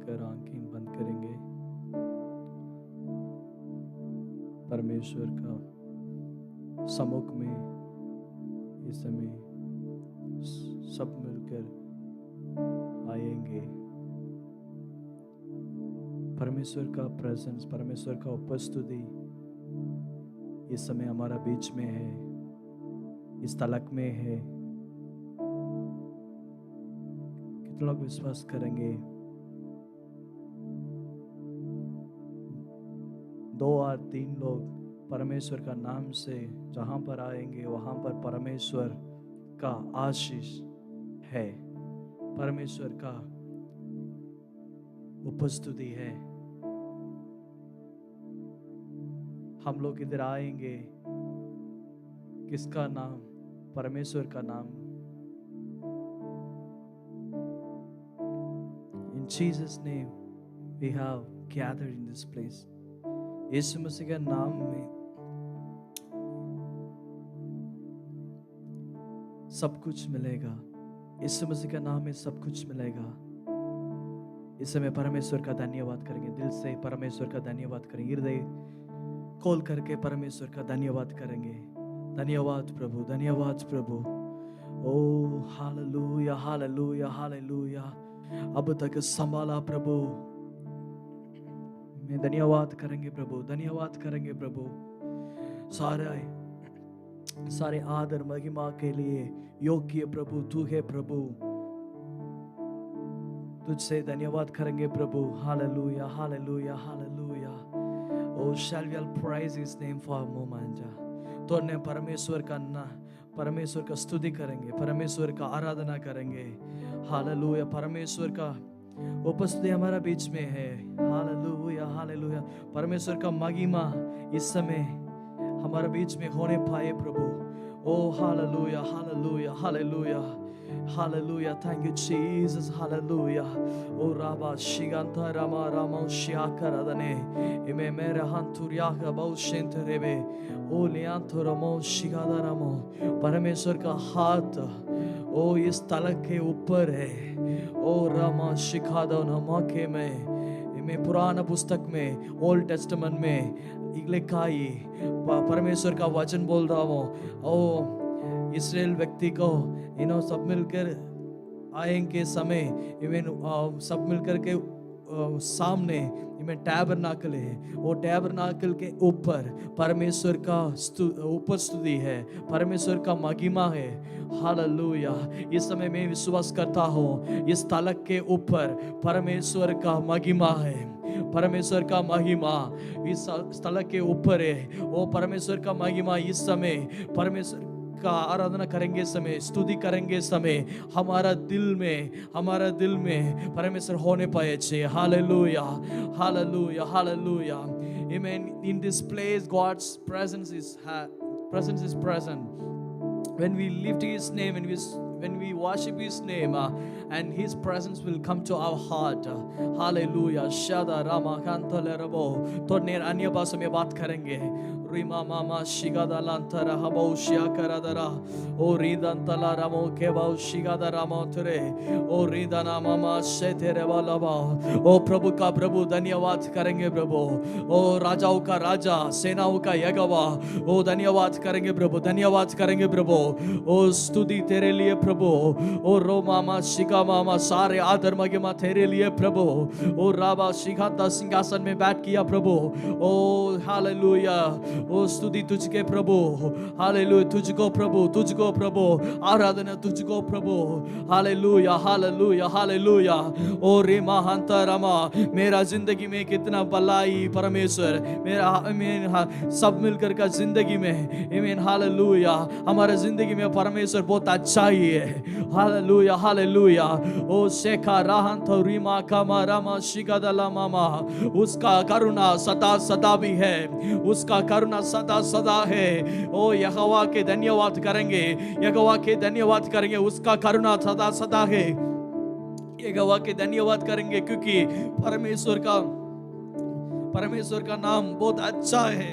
कर आंखें बंद करेंगे। परमेश्वर का सम्मुख में इस समय सब मिलकर आएंगे। परमेश्वर का प्रेजेंस, परमेश्वर का उपस्थिति इस समय हमारा बीच में है, इस तलक में है। कितने लोग विश्वास करेंगे? 2 और 3 लोग परमेश्वर का नाम से जहां पर आएंगे वहां पर परमेश्वर का आशीष है, परमेश्वर का उपस्थिति है। हम लोग इधर आएंगे, किसका नाम? परमेश्वर का नाम। In Jesus' name we have gathered in this place. यीशु मसीह के नाम में सब कुछ मिलेगा। यीशु मसीह के नाम में सब कुछ मिलेगा। इस समय परमेश्वर का धन्यवाद करेंगे, दिल से परमेश्वर का धन्यवाद करेंगे, हृदय खोल करके परमेश्वर का धन्यवाद करेंगे। धन्यवाद प्रभु, धन्यवाद प्रभु। ओ हालेलुया, हालेलुया, हालेलुया। अब तक संभाला प्रभु, मैं धन्यवाद करेंगे प्रभु, धन्यवाद करेंगे प्रभु। सारे आदर महिमा के लिए योग्य प्रभु तू है प्रभु। तुझसे धन्यवाद करेंगे प्रभु। Hallelujah, hallelujah, hallelujah. Oh, shall we all praise his name for a moment? तो ने परमेश्वर का स्तुति करेंगे, परमेश्वर का आराधना करेंगे। हालेलुया। परमेश्वर का उपस्थिति हमारा बीच में है। Hallelujah, hallelujah. परमेश्वर का महिमा इस समय हमारे बीच में होने पाए प्रभु। ओ hallelujah, hallelujah, hallelujah, hallelujah. Thank you Jesus. Hallelujah. ओ राबा शिगंता रामा रामा शियाकरदने इमे मेरे हंतुरिया का बहुशेंत रेबे ओ लियांतो रमो शिगादा रमो। परमेश्वर का हाथ ओ इस तलक के ऊपर है। ओ रामा शिखादा नमके में पुराना पुस्तक में, ओल्ड टेस्टामेंट में लिखा ही परमेश्वर का वचन बोल रहा हूँ। ओ इस्राएल व्यक्ति को सब मिलकर आएंगे समय सब मिलकर के सामने टैबरनाकल है। वो टैबरनाकल के ऊपर परमेश्वर का उपस्थिति है, परमेश्वर का महिमा है। हालेलुया। इस समय मैं विश्वास करता हूँ इस तलक के ऊपर परमेश्वर का महिमा है, परमेश्वर का महिमा इस तलक के ऊपर है। वो परमेश्वर का महिमा इस समय परमेश्वर का आराधना करेंगे समय, स्तुति करेंगे समय हमारा दिल में परमेश्वर होने पाए छे। Hallelujah, hallelujah, hallelujah. Amen. In this place God's presence is present. When we lift his name, when we worship his name, and his presence will come to our heart. Hallelujah. Shada Rama Kantale Rabo। तो नेर अन्य भाषा में बात करेंगे। रिमा मामा शिगादा लांतरा हबो शिया करादरा ओ रिदंतला रामो केबो शिगादा रामो तुरे ओ रिदना मामा शेतेरे वालाबा। ओ प्रभु का प्रभु धन्यवाद करेंगे प्रभु। ओ राजाओं का राजा, सेनाओं का यहोवा, ओ धन्यवाद करेंगे प्रभु, धन्यवाद करेंगे प्रभु। ओ स्तुति तेरे लिए प्रभु। ओ रो मामा शिका मामा सारे आदर महिमा तेरे लिए प्रभु। ओ राबा शिखाता सिंहासन में बैठ किया प्रभु। ओ हालेलुया। ओ स्तुति तुझके प्रभु। हालेलुया। तुझको प्रभु, तुझको प्रभु, आराधना तुझको प्रभु। Hallelujah, hallelujah, hallelujah. ओ रे महांता रमा। मेरा जिंदगी में कितना भलाई परमेश्वर, मेरा सब मिलकर का जिंदगी में आमीन। हालेलुया। हमारे जिंदगी में परमेश्वर बहुत अच्छा ही है। Hallelujah, hallelujah. ओ शेखा राहन तो रीमा कामा रामा शिकादला मामा। उसका करुणा सदा सदा भी है, उसका करुणा सदा सदा है। ओ यहोवा के धन्यवाद करेंगे, यहोवा के धन्यवाद करेंगे। उसका करुणा सदा सदा है। यहोवा के धन्यवाद करेंगे क्योंकि परमेश्वर का नाम बहुत अच्छा है।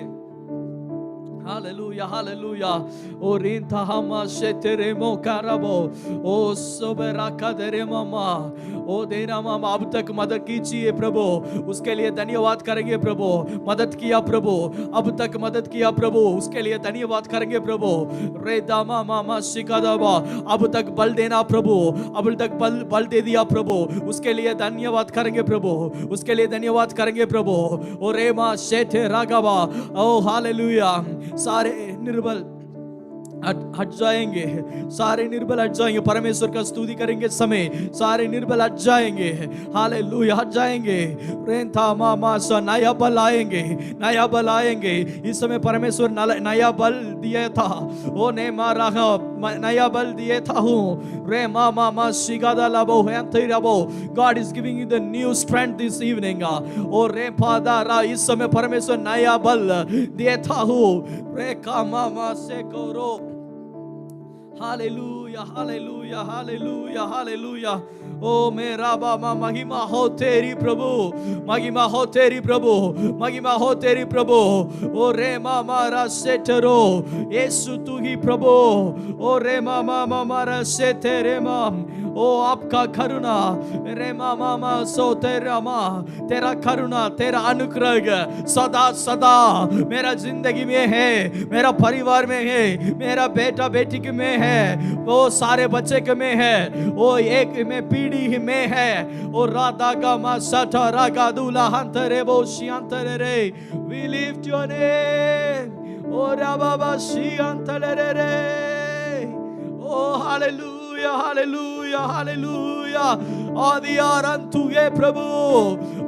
Hallelujah, hallelujah. O rinta hama sheteremo karabo. O soberaka deremama. ओ देना मामा अब तक मदद कीजिए प्रभु, उसके लिए धन्यवाद करेंगे प्रभु। मदद किया प्रभु, अब तक मदद किया प्रभु, उसके लिए धन्यवाद करेंगे प्रभु। रे दामा मामा शिकादाबा, अब तक बल देना प्रभु, अब तक बल दे दिया प्रभु, उसके लिए धन्यवाद करेंगे प्रभु, उसके लिए धन्यवाद करेंगे प्रभु। ओ रे मा शेठे रागावा, ओ हालेलुया। सारे निर्बल हट जाएंगे, सारे निर्बल हट जाएंगे, परमेश्वर का स्तुति करेंगे समय सारे निर्बल हट जाएंगे। हालेलुया, हट जाएंगे। रेंथा मामा सा नया बल आएंगे, नया बल आएंगे। इस समय परमेश्वर नया बल दिया था, ओ ने मारा नया बल दिए था हूँ। रे मामा मा शिगादा लाबो हैंथेराबो, God is giving you the new strength this evening. ओ रे फादर, इस समय परमेश्वर नया बल दिए था हूँ। रे का मामा से करो। Hallelujah, hallelujah, hallelujah, hallelujah. ओ मेरा बाबा, महिमा हो तेरी प्रभु, महिमा हो तेरी प्रभु, महिमा हो तेरी प्रभु। ओ रे मामा रा सेठरो, यीशु तू ही प्रभु। ओ रे मामा मामा रा सेठरे माम, ओ आपका करुणा रे मामा मा सो तेरा माँ, तेरा करुणा तेरा अनुग्रह सदा सदा मेरा जिंदगी में है, मेरा परिवार में है, मेरा बेटा बेटी के में है, वो सारे बच्चे के में है, वो एक में पीढ़ी में है। ओ राधा का मा सटा रागा दूला हंतरे बो शियांतरे रे, we lift your name। ओ राबा शियांतरे रे, ओ हालेलुया, हालेलुया, हालेलुया। आदि आरंभ तू गे प्रभु,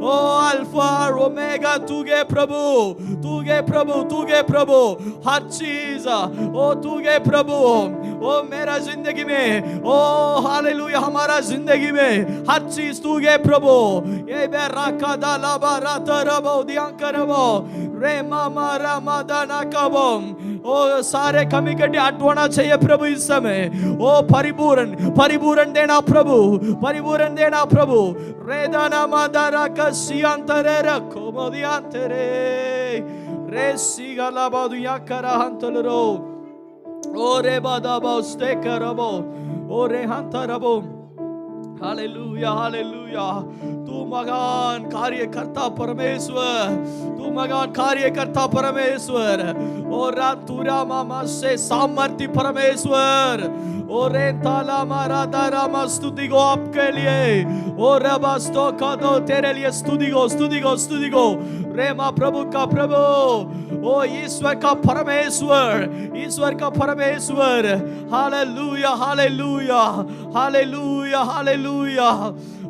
ओ अल्फा और ओमेगा तू गे प्रभु, तू गे प्रभु, तू गे प्रभु। हर चीज ओ तू गे प्रभु, ओ मेरा जिंदगी में, ओ हालेलुया, हमारा जिंदगी में हर चीज तू गे प्रभु। ये बेराका दाला बाराता रबो दियांकरबो रे मामा रामा दाना कबो। ओ सारे कमी कटी हटवाना चाहिए प्रभु इस समय। ओ परिपूर्ण परिपूर्ण देना प्रभु, परिपूर्ण देना प्रभु। रेदाना मादारा का सियांतरे रखो मोदियांतरे रे सिगला बादुया करा हंतलरो। ओ रे बादाबो स्टे करबो, ओ रे हंतरबो। Hallelujah, hallelujah. तू महान कार्यकर्ता परमेश्वर, तू महान कार्यकर्ता परमेश्वर। और रातुरा मामा से सामर्थ्य परमेश्वर। और ताला मारा दारा मा स्तुति को आपके लिए, और रबास्तो का दो तेरे लिए स्तुति को, स्तुति को, स्तुति को। रे माँ प्रभु का प्रभु, ओ ईश्वर का परमेश्वर, ईश्वर का परमेश्वर। Hallelujah, hallelujah, hallelujah, hallelujah.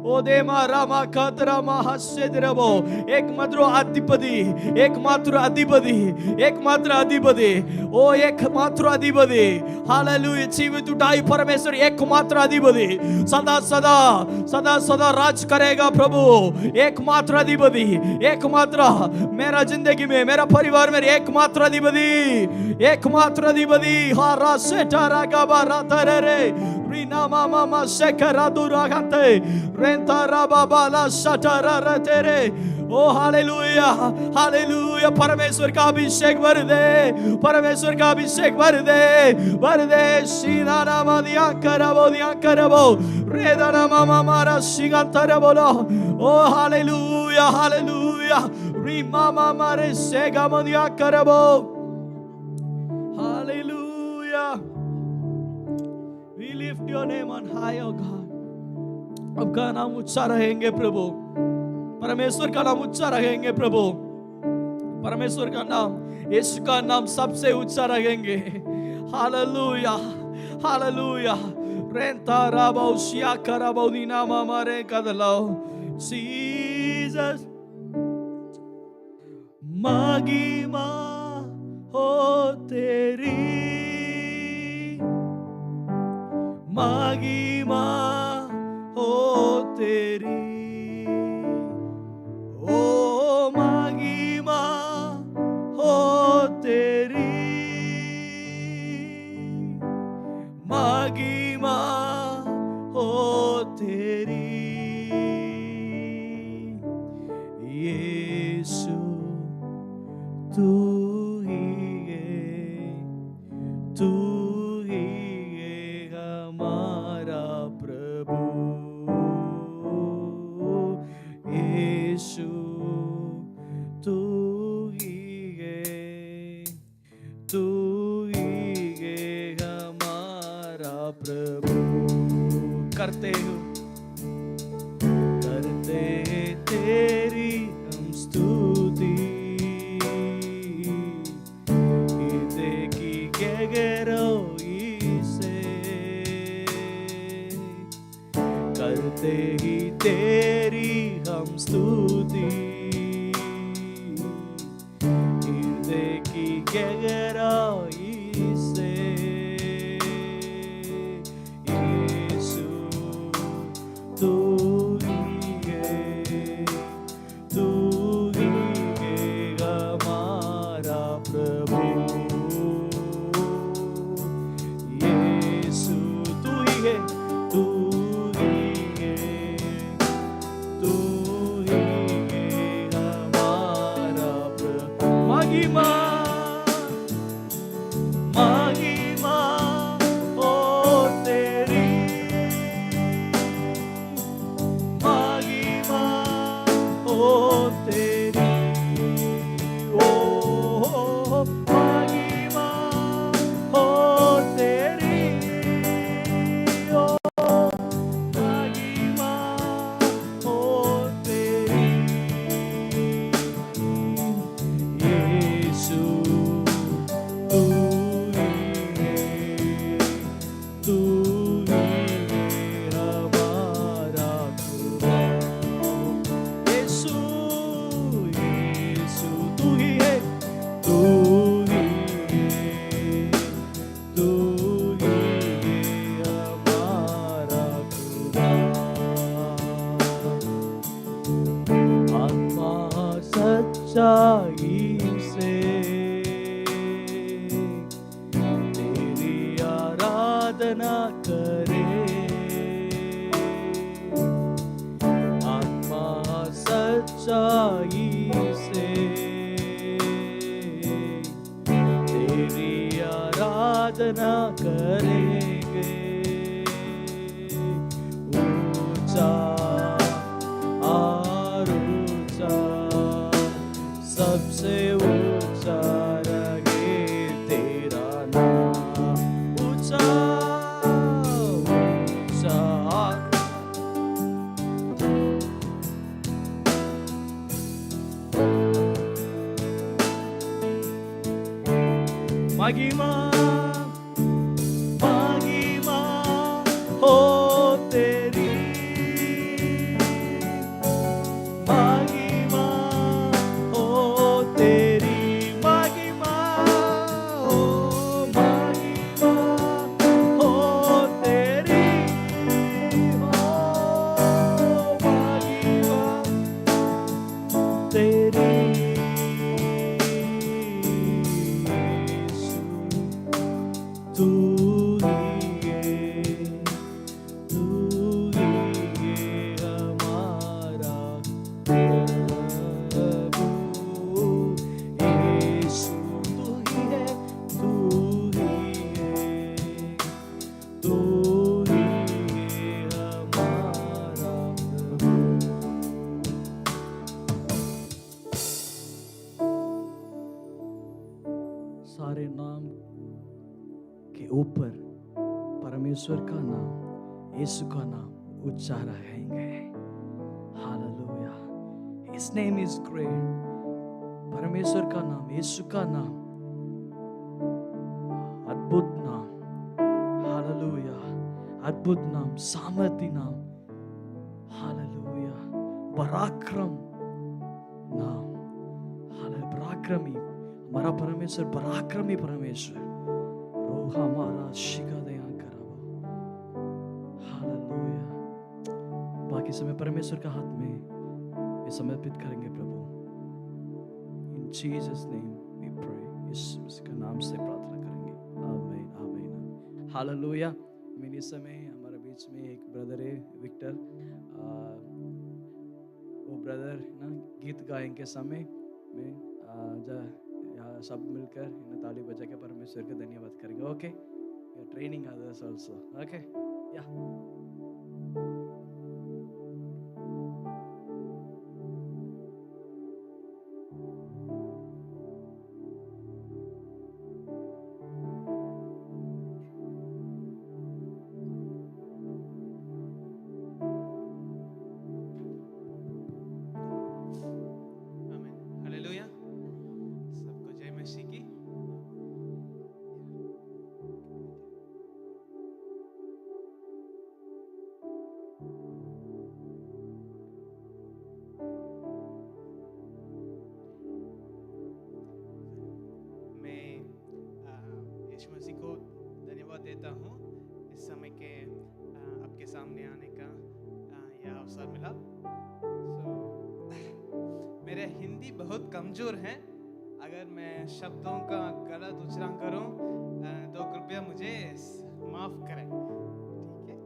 ओ देमा रामा कतरा महाशेद्रबो, एकमात्र अधिपति, एकमात्र अधिपति, एकमात्र अधिपति, ओ एकमात्र अधिपति। हालेलुया, जीवित उठाई परमेश्वर एकमात्र अधिपति, सदा सदा सदा सदा राज करेगा प्रभु। एकमात्र अधिपति, एकमात्र मेरा जिंदगी में, मेरा परिवार में एकमात्र अधिपति, एकमात्र अधिपति। हारा सेठारा गाबा रातरे रीना मामा मा शेखरा दुरागंते रेंता राबा बाला शटारा रतेरे। ओ हालेलुया, हालेलुया। परमेश्वर का अभिषेक भर दे, परमेश्वर का अभिषेक भर दे, भर दे। सीना नामा दिया करबो रेदाना मामा मारा सिगंतर बोलो। ओ हालेलुया, हालेलुया। री मामा मारे सेगा मदिया करबो। Hallelujah. We lift your name on high, oh God. आपका नाम ऊंचा रहेंगे प्रभु, परमेश्वर का नाम ऊंचा रहेंगे प्रभु, परमेश्वर का नाम, यीशु का नाम सबसे ऊंचा रहेंगे। Hallelujah, hallelujah. रेंता राबो शिया कराबो दीना मामारे कदलो जीसस। महिमा हो तेरी, महिमा हो तेरी, ओ महिमा हो तेरी, महिमा हो तेरी। यीशु तू ही है करते हो, करते तेरी हम स्तुति, हृदय की गहराई से करते ही तेरी हम स्तुति, हृदय की गहराई से यीशु तू ही है, तू ही है हमारा प्रभु, यीशु तू ही है, तू ही है, तू ही है हमारा प्रभु। महिमा महिमा ओ तेरी, महिमा ओ तेरी, ओ महिमा ओ तेरी, ओ महिमा ओ तेरी, यीशु तू ही है, तू ही है हमारा खुदा, यीशु यीशु तू ही है, तू ही है, तू ही है हमारा खुदा। आत्मा सच्चाई से तेरी आराधना करे, आत्मा सच्चाई से तेरी आराधना करेंगे, ऊंचा और ऊंचा, सबसे ऊंचा रहे तेरा नाम, ऊंचा ऊंचा महिमा महिमा हो तेरी, महिमा हो तेरी, महिमा हो, महिमा हो तेरी, हो महिमा तेरी, तू ही है, तू ही है हमारा प्रभु, यीशु तू ही है, तू ही है, तू ही है हमारा प्रभु। सारे नाम के ऊपर परमेश्वर का नाम, यीशु का नाम ऊंचा रहेंगे। Hallelujah, His name is great। परमेश्वर का नाम, यीशु का नाम अद्भुत नाम, हालेलुया, अद्भुत नाम, सामर्थी नाम, हालेलुया, पराक्रम नाम, हालेलुया, पराक्रमी, हमारा परमेश्वर पराक्रमी परमेश्वर, रोह हमारा शिका दया करावा, हालेलुया। बाकी समय परमेश्वर का हाथ में ये समर्पित करेंगे प्रभु। In Jesus name we pray, यीशु मसीह के नाम से प्रार्थना करेंगे, आमीन आमीन। हालेलुया। मेरे समय हमारे बीच में एक ब्रदर है विक्टर, वो ब्रदर ना गीत गाएंगे समय में यहाँ सब मिलकर इन ताली बजा के परमेश्वर के धन्यवाद करेंगे। Okay, training others also. Okay, या अवसर मिला। मेरे हिंदी बहुत कमज़ोर है, अगर मैं शब्दों का गलत उच्चारण करूं तो कृपया मुझे माफ़ करें, ठीक है।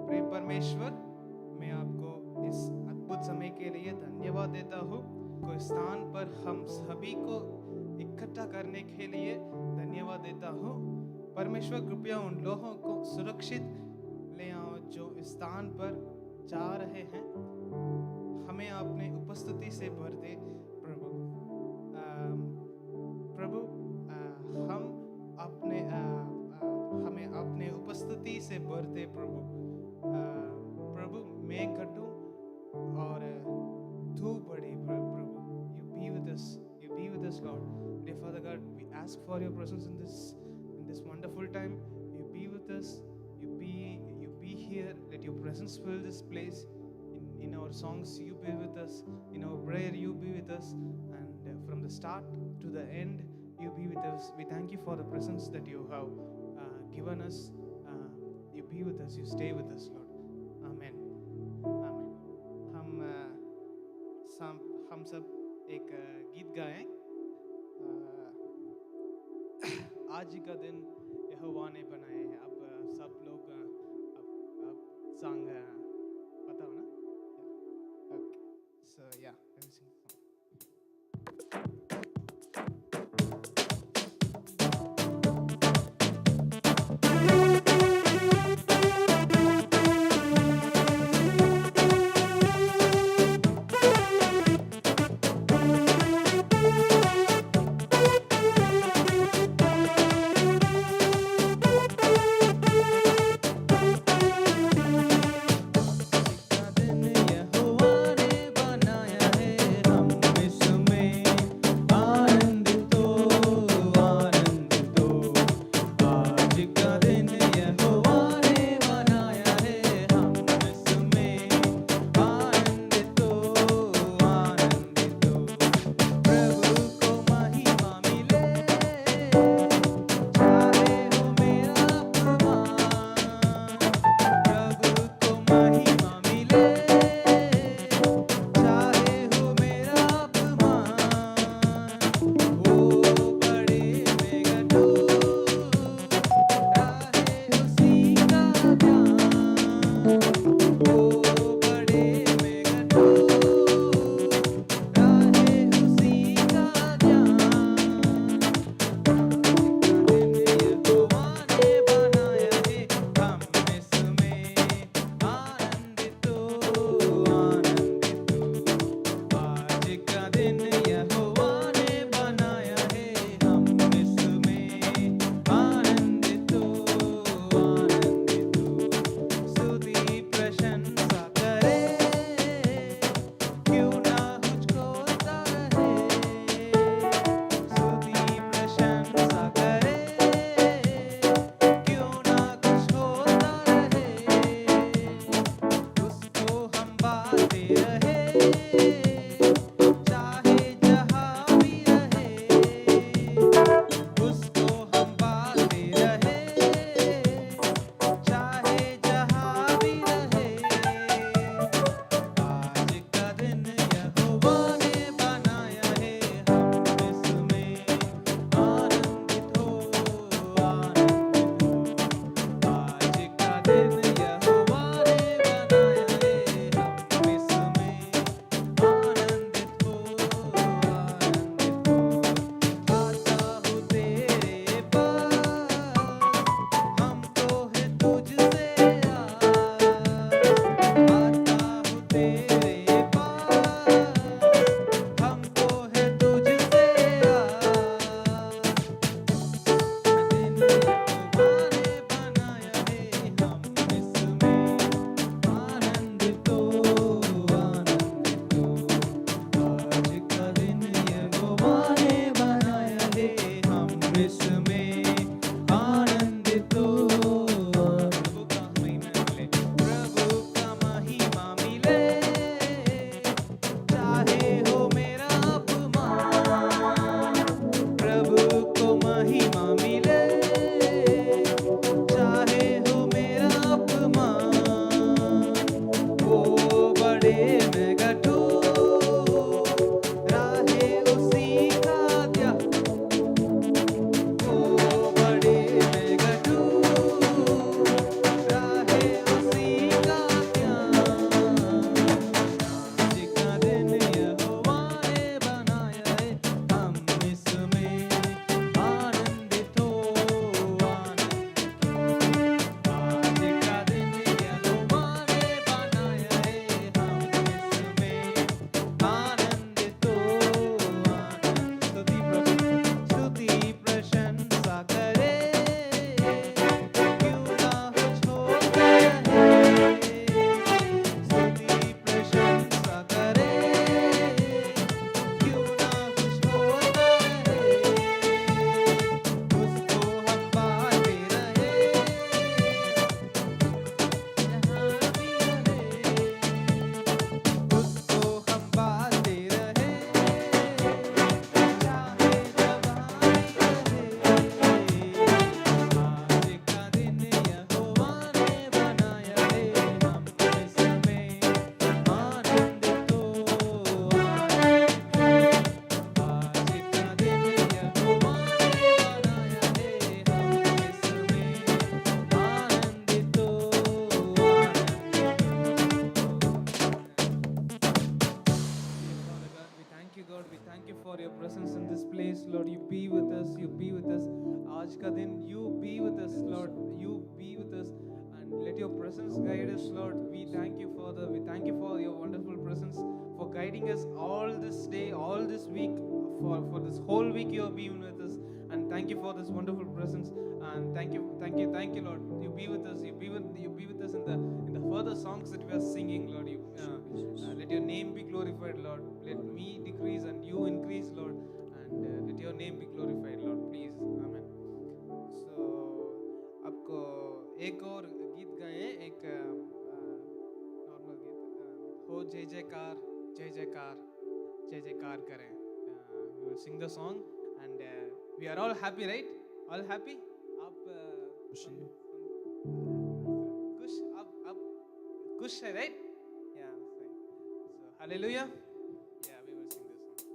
प्रिय परमेश्वर, मैं आपको इस अद्भुत समय के लिए धन्यवाद देता हूँ। कोई स्थान पर हम सभी को इकट्ठा करने के लिए धन्यवाद देता हूँ। परमेश्वर, कृपया उन लोगों को सुरक्षित ले आओ जो इस स्थान पर जा रहे हैं। हमें अपने उपस्थिति से भर दे प्रभु। प्रभु, हमें अपने उपस्थिति से भर दे प्रभु। प्रभु, मैं घटूं और तू बढ़े प्रभु। You be with us. You be with us, Lord. Dear Father God, we ask for your presence in this wonderful time. You be with us. You be here. Let your presence fill this place. In our songs, you be with us. In our prayer, you be with us. And from the start to the end, you be with us. We thank you for the presence that you have given us. You be with us. You stay with us, Lord. Amen. Amen. हम सब एक गीत गाएं। आज का दिन यहोवा ने बनाए हैं। अब सब लोग अब सॉन्ग पता हो ना? ओके, सो या let's sing song. let your presence guide us, Lord. We thank you for your wonderful presence, for guiding us all this day, all this week, for this whole week you have been with us. And thank you for this wonderful presence. And thank you, Lord. You be with us. You be with us in the further songs that we are singing, Lord. Let your name be glorified, Lord. Let me decrease and you increase, Lord. And let your name be glorified, Lord. Please, Amen. So, आपको एक और गीत गाए, एक normal गीत, हो जय जयकार जय जयकार जय जयकार करें. We will sing the song and we are all happy, right? All happy? आप खुश, आप खुश है, right? Yeah. So hallelujah. Yeah, we will sing this song.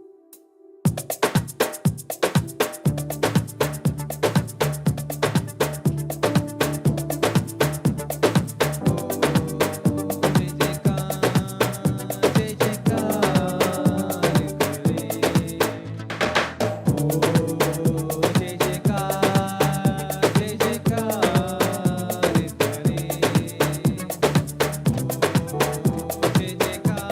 जय जयकार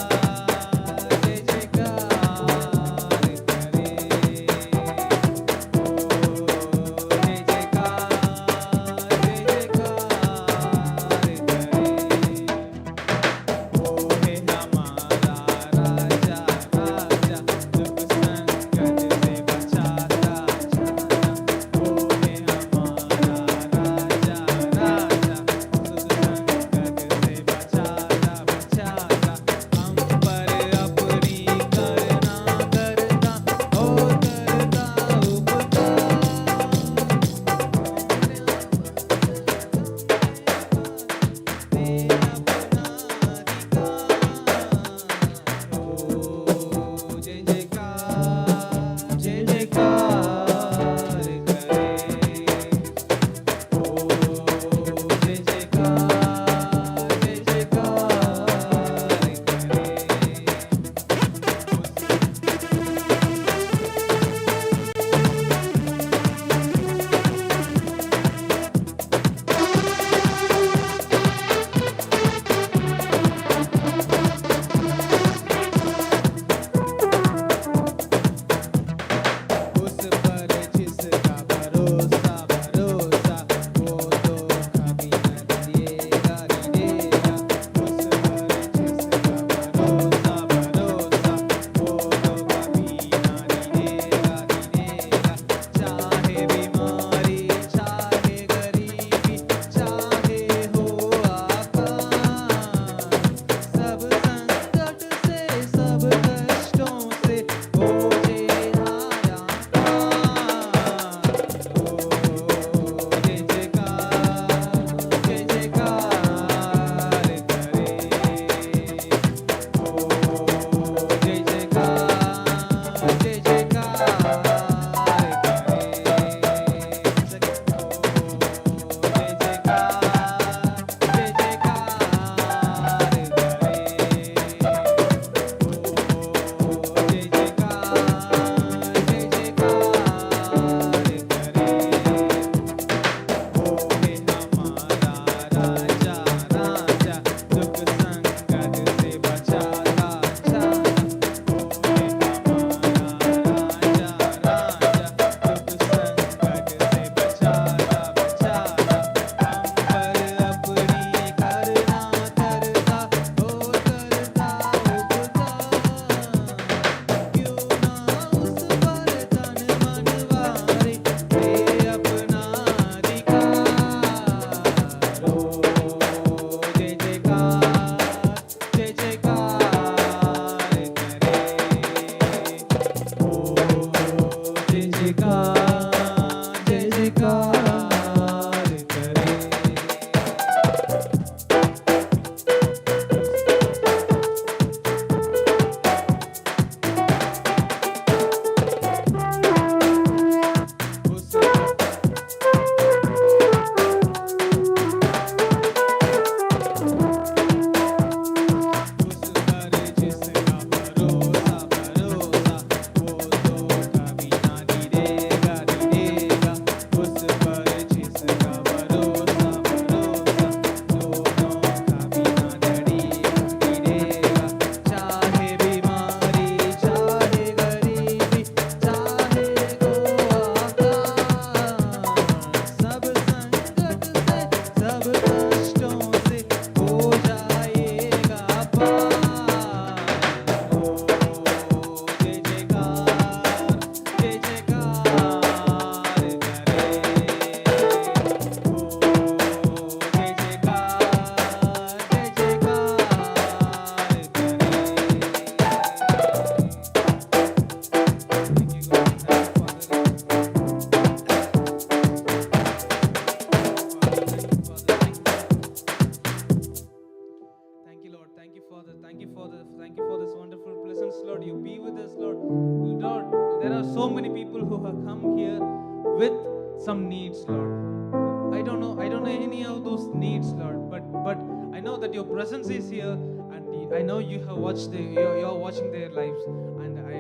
some needs, Lord. I don't know any of those needs, Lord, but I know that your presence is here, and I know you have watched you're watching their lives, and I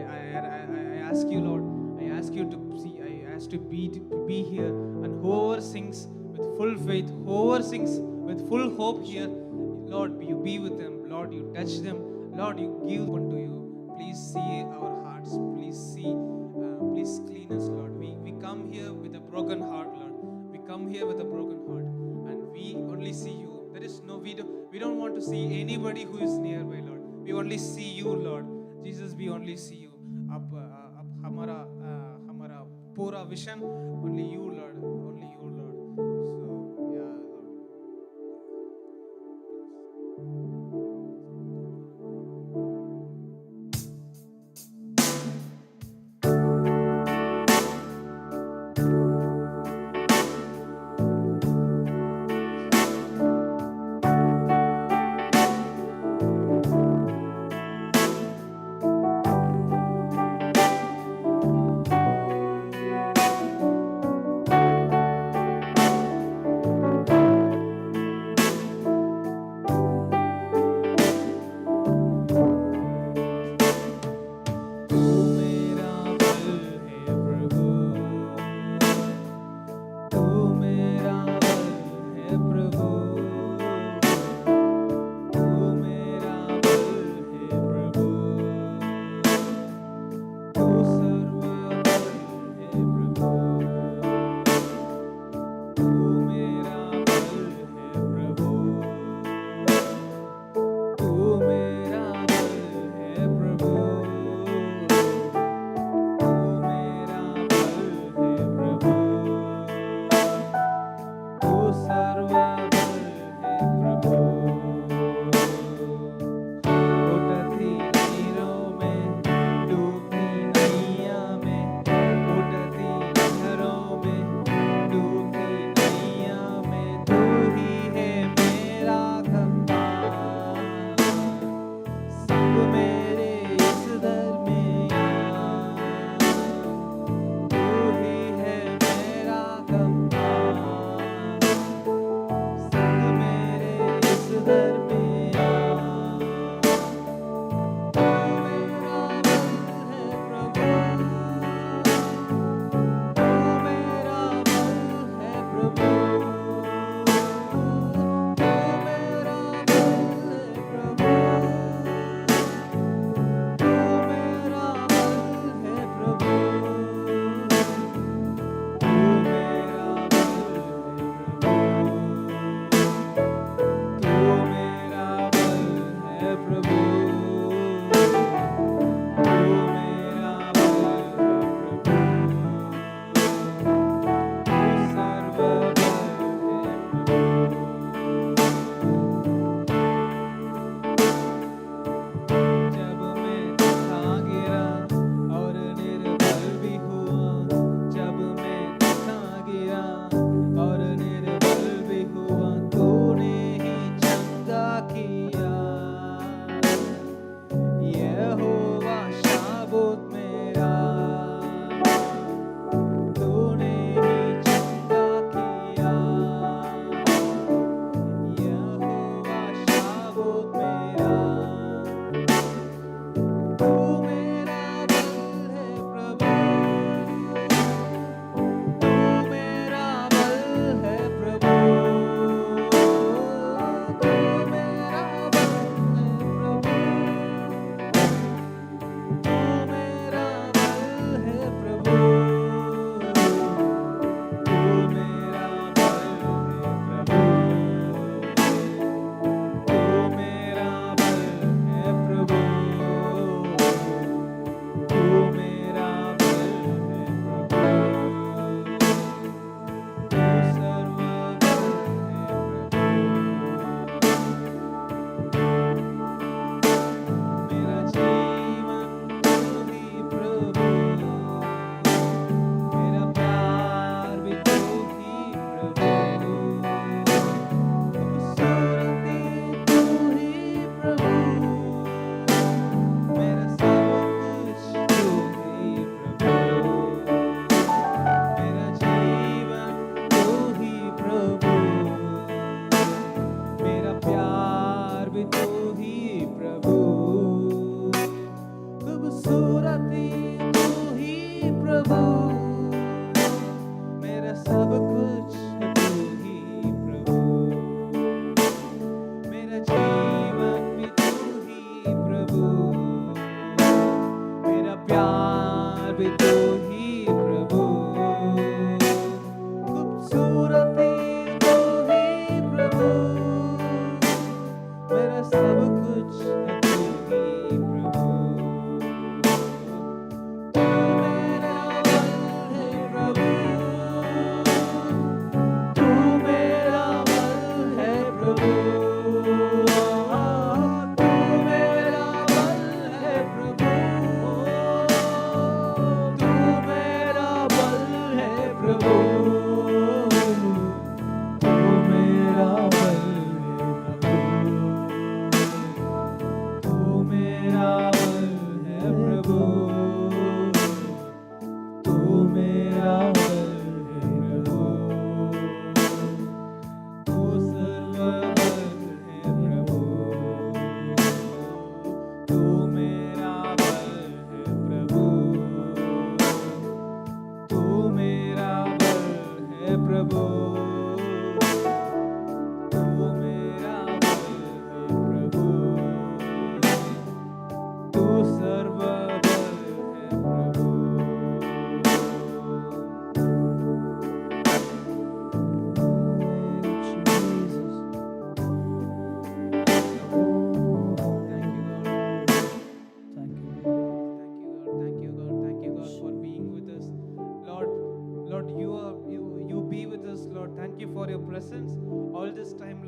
ask you, Lord, I ask you to see, I ask to be here, and whoever sings with full faith, whoever sings with full hope here, Lord, you be with them, Lord, you touch them, Lord, you give unto you. Please see our hearts, please clean us, Lord. We come here with a broken heart, Lord. We come here with a broken heart, and we only see you. There is no, we don't want to see anybody who is nearby, Lord. We only see you, Lord. Jesus, we only see you. अब हमारा पूरा vision only you, Lord. Only you, Lord. So yeah, Lord.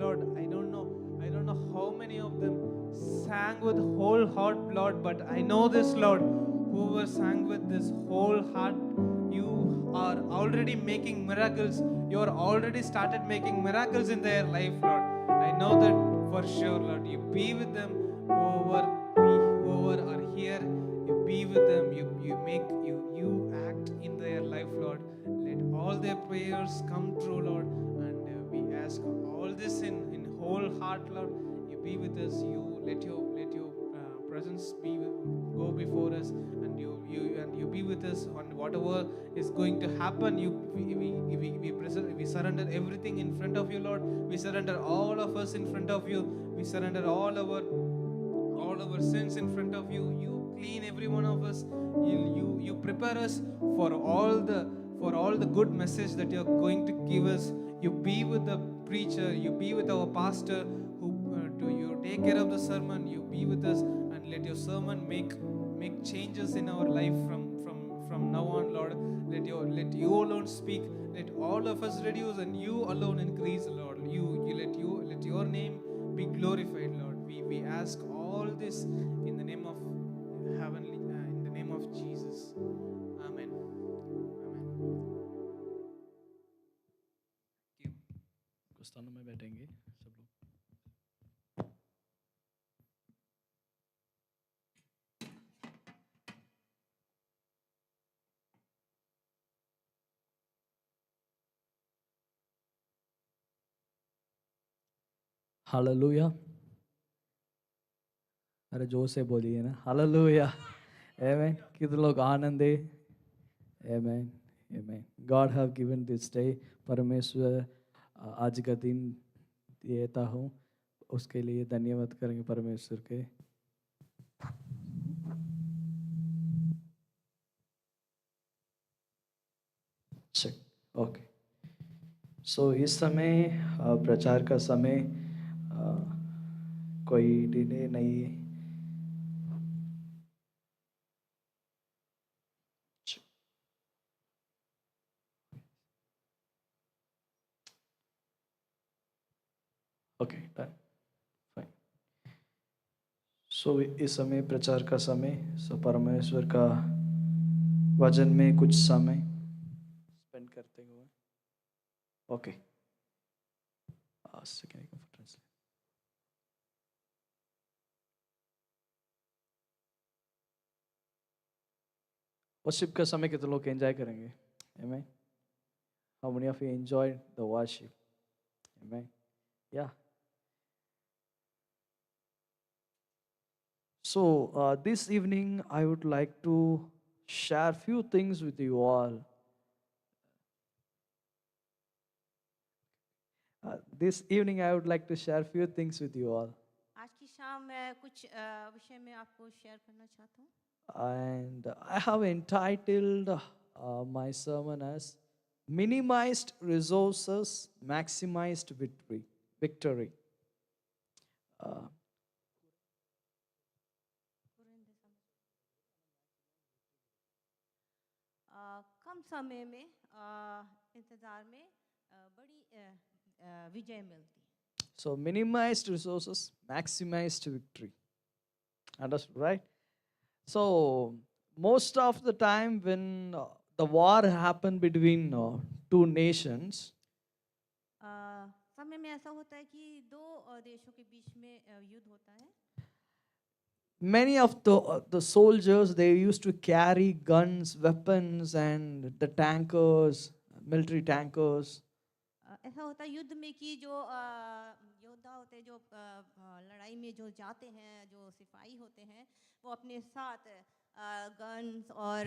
Lord, I don't know how many of them sang with whole heart, Lord, but I know this, Lord, whoever sang with this whole heart, you are already making miracles. You are already started making miracles in their life, Lord. I know that for sure, Lord. You be with them, whoever are here. You be with them. You act in their life, Lord. Let all their prayers come true, Lord. And we ask all this in whole heart, Lord. You be with us. You let your presence go before us, and you be with us on whatever is going to happen. We surrender everything in front of you, Lord. We surrender all of us in front of you. We surrender all our sins in front of you. You clean every one of us. You prepare us for all the good message that you're going to give us. You be with the preacher. You be with our pastor who to you take care of the sermon. You be with us and let your sermon make changes in our life from now on, Lord. Let you alone speak. Let all of us reduce and you alone increase, Lord. Let your name be glorified, Lord. We ask all this in the name of in the name of Jesus. Amen. Amen. कुछ स्थानों में बैठेंगे सब लोग. Hallelujah. अरे जोर से बोलिए ना. हालेलुया. आमेन. कितने लोग आनंद है. Amen. Amen. God have given this day. परमेश्वर आज का दिन देता हूँ, उसके लिए धन्यवाद करेंगे परमेश्वर के. ओके. सो इस समय प्रचार का समय, कोई डिले नहीं है. Okay done. फाइन. सो इस समय प्रचार का समय, सो परमेश्वर का वचन में कुछ समय स्पेंड करते हुए. ओके. वर्शिप का समय कितने लोग एंजॉय करेंगे. Amen. How many of you enjoy the worship. Amen. Yeah. So this evening I would like to share few things with you all. This evening I would like to share few things with you all. आज की शाम मैं कुछ विषय में आपको share करना चाहता हूँ. And I have entitled my sermon as Minimized Resources, Maximized Victory. कम समय में इंतजार में बड़ी विजय मिलती है. So minimized resources, maximized victory. Understood, right? So most of the time when the war happened between two nations, समय में ऐसा होता है कि दो देशों के बीच में युद्ध होता है. many of the soldiers, they used to carry guns, weapons, and the tankers, military tankers. ऐसा होता है युद्ध में कि जो योद्धा होते हैं, जो लड़ाई में जो जाते हैं, जो सिपाही होते हैं, वो अपने साथ गन्स और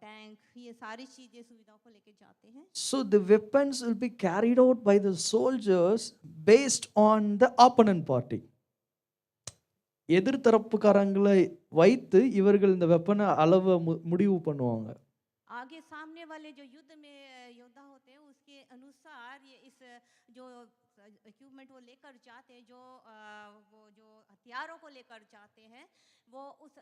टैंक, ये सारी चीजें सुविधाओं को लेके जाते हैं. So the weapons will be carried out by the soldiers based on the opponent party. எதிர்த்தரப்புக்காரங்களை வைத்து இவர்கள் இந்த வெப்பனை அளவை முடிவு பண்ணுவாங்க. आगे सामने वाले जो युद्ध में योद्धा होते हैं, उसके अनुसार ये इस जो इक्विपमेंट वो लेकर जाते हैं, वो जो हथियारों को लेकर जाते हैं, वो उस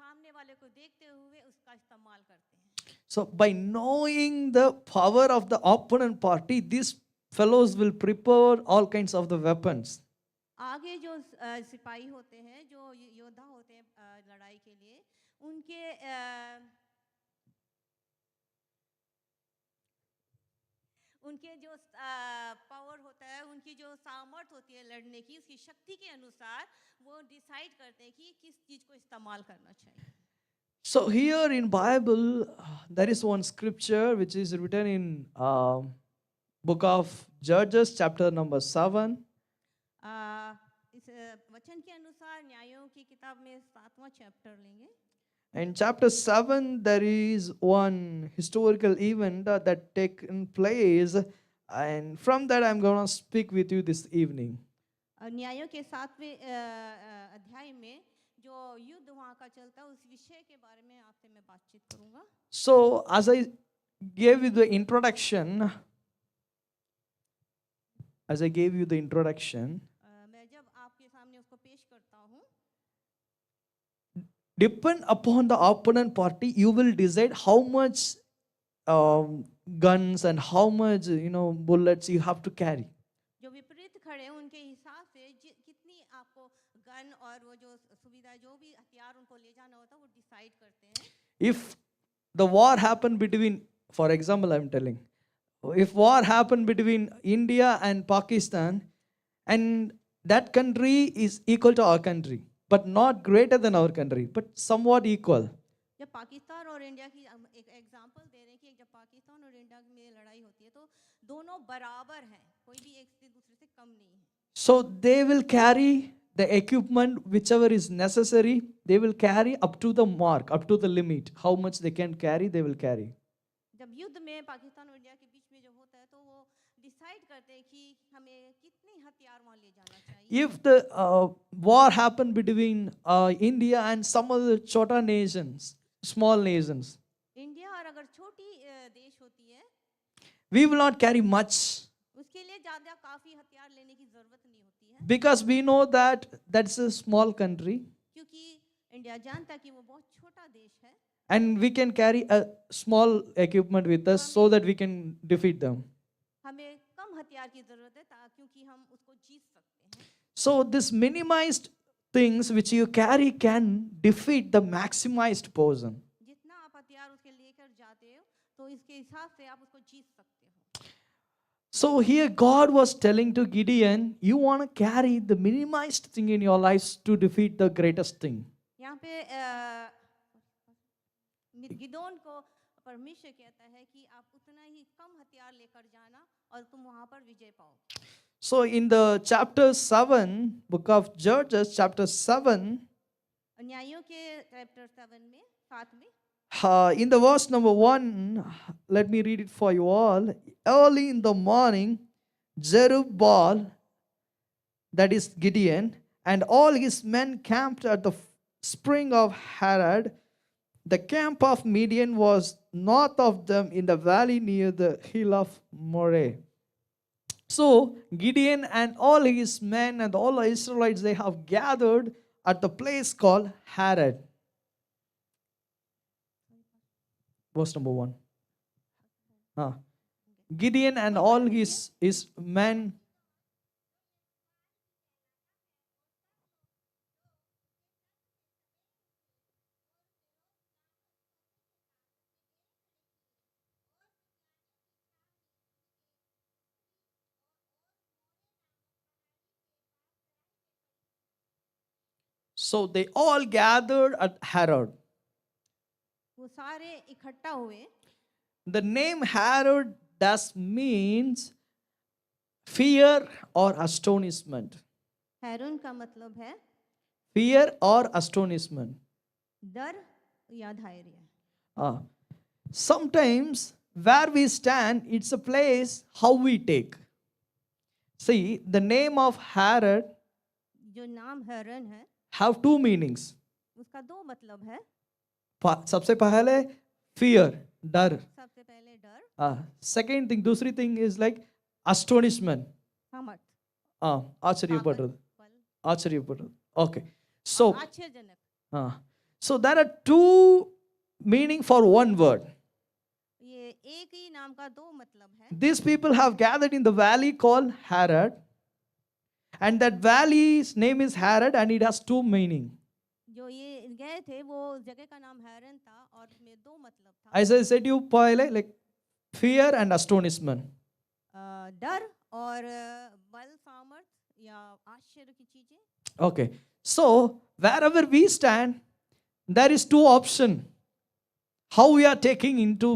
सामने वाले को देखते हुए उसका इस्तेमाल करते हैं. So by knowing the power of the opponent party, these fellows will prepare all kinds of the weapons. आगे जो सिपाही होते हैं, जो योद्धा होते हैं लड़ाई के लिए, उनके उनके जो पावर होता है, उनकी जो सामर्थ होती है लड़ने की, उसकी शक्ति के अनुसार वो डिसाइड करते हैं कि किस चीज को इस्तेमाल करना चाहिए. So here in Bible, there is one scripture which is written in book of Judges, chapter number 7. इस वचन के अनुसार न्यायों की किताब में 7वां चैप्टर लेंगे. In chapter 7, there is one historical event that taken place, and from that I'm going to speak with you this evening. न्यायों के 7वें अध्याय में जो युद्ध वहाँ का चलता है, उस विषय के बारे में आपसे मैं बातचीत करूँगा. So, as I gave you the introduction, मैं जब आपके सामने उसको पेश करता हूँ, depend upon the opponent party, you will decide how much guns and how much bullets you have to carry. जो विपरीत खड़े हैं उनके हिसाब से कितनी आपको गन और वो जो सुविधा, जो भी हथियार उनको ले जाना होता है, वो डिसाइड करते हैं. If the war happened between, for example, I'm telling, if war happened between India and Pakistan, and that country is equal to our country, but not greater than our country, but somewhat equal. जब पाकिस्तान और India की एक example दे रहे हैं कि जब पाकिस्तान और India में लड़ाई होती है तो दोनों बराबर हैं, कोई भी एक से दूसरे से कम नहीं है. So they will carry the equipment whichever is necessary. They will carry up to the mark, up to the limit. How much they can carry, they will carry. जब युद्ध में पाकिस्तान और इंडिया के बीच में जब होता है तो वो डिसाइड करते हैं कि हमें कितने हथियार वहाँ ले जाना चाहिए. If the war happened between India and some other chota nations, small nations, India और अगर छोटी देश होती है, we will not carry much, उसके लिए ज्यादा काफी हथियार लेने की जरूरत नहीं होती है, because we know that that's a small country क्योंकि इंडिया जानता है कि वो बहुत छोटा देश है, and we can carry a small equipment with us so that we can defeat them. हमें कम हथियार की जरूरत है क्योंकि हम उसको जीत सकते हैं. So this minimized things which you carry can defeat the maximized person. जितना आप हथियार उसके लेकर जाते हो तो इसके हिसाब से आप उसको जीत सकते हो. So here God was telling to Gideon, you want to carry the minimized thing in your lives to defeat the greatest thing. यहाँ पे गिदोन को परमेश्वर कहता है कि आप उतना ही कम हथियार लेकर जाना और तुम वहां पर विजय पाओगे. So in the chapter 7, book of Judges, chapter 7, न्यायों के चैप्टर 7 में 7 में in the verse number 1, let me read it for you all. Early in the morning, Jerubbaal, that is Gideon, and all his men camped at the spring of Harod. The camp of Midian was north of them in the valley near the hill of Moreh. So Gideon and all his men and all the Israelites, they have gathered at the place called Harod. Verse number 1. Gideon and all his men. So they all gathered at Harod. वो सारे इकट्ठा हुए. The name Harod thus means fear or astonishment. हैरून का मतलब है Fear or astonishment. डर या धैर्य. Sometimes where we stand, it's a place how we take. See, the name of Harod जो नाम हैरून है have two meanings. उसका दो मतलब है. सबसे पहले fear, डर. सबसे पहले डर. Second thing, दूसरी thing is like astonishment. समझ. आश्चर्यपड़. आश्चर्यपड़. Okay. So, आश्चर्यजनक. so there are two meaning for one word. ये एक ही नाम का दो मतलब है। These people have gathered in the valley called Harod, and that valley's name is Harod, and it has two meaning. जो ये गए थे वो जगह का नाम हैरन था और उसमें दो मतलब था। As I said you पहले, like fear and astonishment. डर और बल सामर्थ या आश्चर्य की चीजें। Okay, so wherever we stand, there is two option. How we are taking into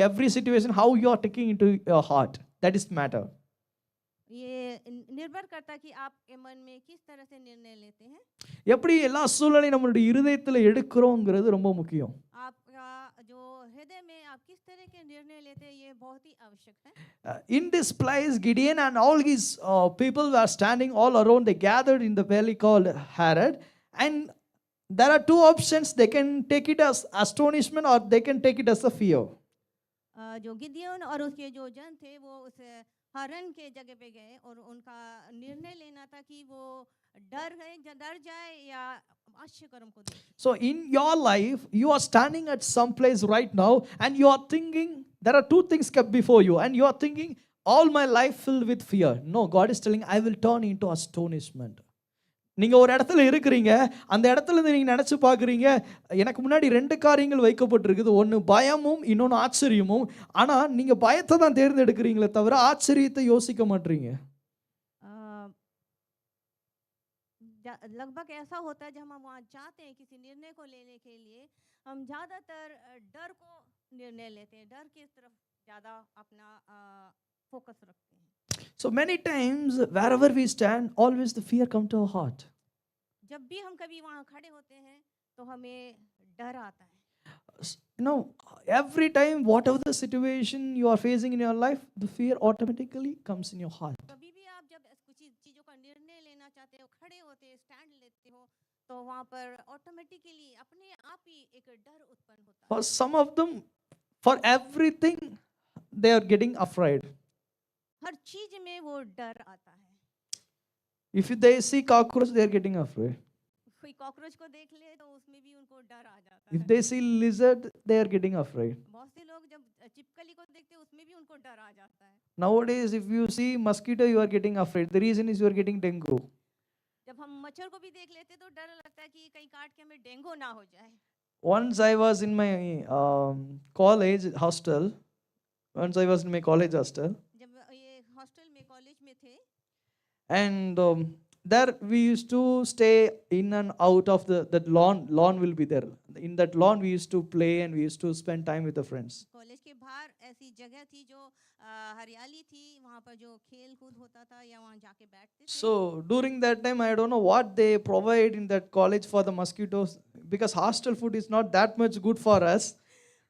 every situation, how you are taking into your heart. That is matter. ये निर्भर करता है कि आपके मन में किस तरह से निर्णय लेते हैं। எப்படி எல்லா சூழ்நிலையும் நம்மளுடைய இருதயத்துல எடுக்கிறோங்கிறது ரொம்ப முக்கியம். आपका जो हृदय में आप किस तरह के निर्णय लेते हैं ये बहुत ही आवश्यक है। In this place, Gideon and all his people were standing all around. They gathered in the valley called Harod, and there are two options. They can take it as astonishment or they can take it as a fear. जो गिदियोन और उसके जो जन थे वो उस हरन के जगह पे गए और उनका निर्णय लेना था कि वो डर जाए या आश्चर्य कर्म को देखें। So in your life, you are standing at some place right now and you are thinking, there are two things kept before you, and you are thinking, all my life filled with fear. No, God is telling, I will turn into astonishment. நீங்க ஒரு இடத்துல இருக்கிறீங்க, அந்த இடத்துல இருந்து நீங்க நினைச்சு பார்க்குறீங்க, எனக்கு முன்னாடி ரெண்டு காரியங்கள் வைக்கப்பட்டிருக்குது, ஒன்று பயமும் இன்னொன்று ஆச்சரியமும். ஆனா நீங்க பயத்தை தான் தேர்ந்தெடுக்கிறீங்களே தவிர ஆச்சரியத்தை யோசிக்க மாட்டீங்க. लगभग ऐसा होता है जब हम वहाँ जाते हैं किसी निर्णय को लेने के लिए, हम ज़्यादातर डर को निर्णय लेते हैं, डर की तरफ ज़्यादा अपना फोकस रखते हैं। So many times wherever we stand, always the fear come to our heart. जब भी हम कभी वहाँ खड़े होते हैं तो हमें डर आता है। You know, every time whatever the situation you are facing in your life, the fear automatically comes in your heart. कभी भी आप जब कुछ चीज़ों का निर्णय लेना चाहते हो, खड़े होते हैं, स्टैंड लेते हो, तो वहाँ पर ऑटोमेटिकली अपने आप ही एक डर उत्पन्न होता है। For some of them, for everything, they are getting afraid. हर चीज में वो डर आता है। If they see cockroach, they are getting afraid. कोई कॉकरोच को देख ले तो उसमें भी उनको डर आ जाता If है। they see lizard, they are getting afraid. बहुत से लोग जब चिपकली को देखते हैं उसमें भी उनको डर आ जाता है। Nowadays, if you see mosquito, you are getting afraid. The reason is you are getting dengue. जब हम मच्छर को भी देख लेते तो डर लगता है कि कहीं काट के हमें डेंगू ना हो जाए। Once I was in my college hostel. Once I was in my college hostel. जब ये हॉस्टल में कॉलेज में थे And there we used to stay in and out of that lawn will be there. In that lawn we used to play and we used to spend time with the friends. College के बाहर ऐसी जगह थी जो हरियाली थी, वहाँ पर जो खेल कूद होता था या वहाँ जाके बैठते थे। So during that time I don't know what they provide in that college for the mosquitoes, because hostel food is not that much good for us.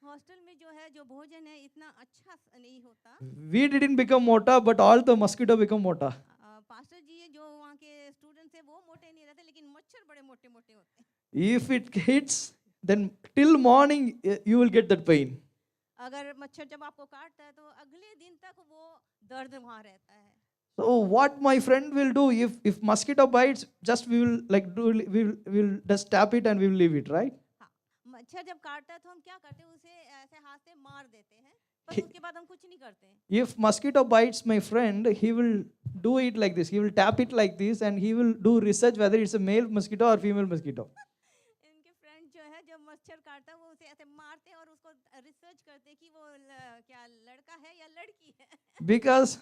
Hostel में जो है जो भोजन है इतना अच्छा नहीं होता। We didn't become mota, but all the mosquito become mota. Pastor ji जो वहाँ के स्टूडेंट्स हैं वो मोटे नहीं रहते लेकिन मच्छर बड़े मोटे मोटे होते हैं। If it hits, then till morning you will get that pain. अगर मच्छर जब आपको काटता है तो अगले दिन तक वो दर्द वहाँ रहता है। So what my friend will do, if mosquito bites, just we will like do we will just tap it and we will leave it, right? हाँ, मच्छर जब काटता है तो हम क्या करते हैं, उसे ऐसे हाथ से मार देते हैं, बस उसके बाद हम कुछ नहीं करते हैं। If mosquito bites my friend, he will do it like this. He will tap it like this and he will do research whether it's a male mosquito or female mosquito. इनके फ्रेंड जो है जब मच्छर काटता है वो उसे ऐसे मारते हैं और उसको रिसर्च करते हैं कि वो क्या लड़का है या लड़की है। Because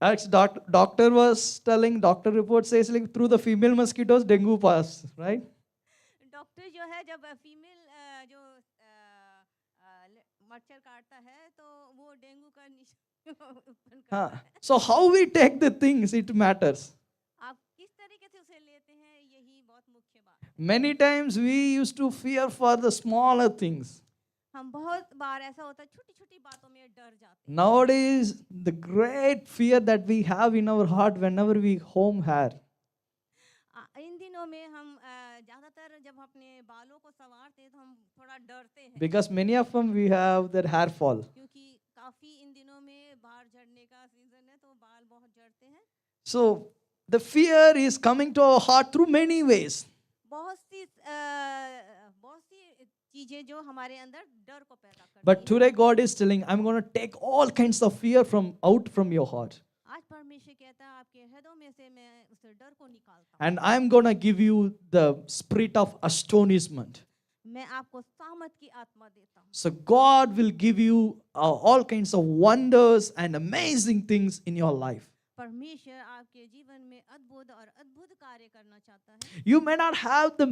as doctor was telling, doctor report says like through the female mosquitoes dengue pass, right? Doctor जो है जब फीमेल जो मच्छर काटता है तो वो डेंगू का निशान उत्पन्न करता हाँ. है। So how we take the things, it matters. आप किस तरीके से उसे लेते हैं यही बहुत मुख्य बात है। Many times we used to fear for the smaller things. हम बहुत बार ऐसा होता है छोटी छोटी बातों में डर जाते हैं। Nowadays, the great fear that we have in our heart whenever we comb hair. इन दिनों में हम ज़्यादातर जब अपने बालों को संवारते हैं तो हम थोड़ा डरते हैं Because many of them we have their hair fall. क्योंकि काफ़ी इन दिनों में बाल झड़ने का सीजन है तो बाल बहुत झड़ते हैं। So the fear is coming to our heart through many ways. बहुत सी चीजें जो हमारे अंदर डर को पैदा करती But है। today God is telling, I'm going to take all kinds of fear out from your heart. आज परमेश्वर कहता है आपके हृदय में से मैं उस डर को निकालता हूँ। And I'm going to give you the spirit of astonishment. मैं आपको सामत की आत्मा देता हूँ। So God will give you all kinds of wonders and amazing things in your life. परमेश्वर आपके जीवन में अद्भुत और अद्भुत कार्य करना चाहता है। You may not have the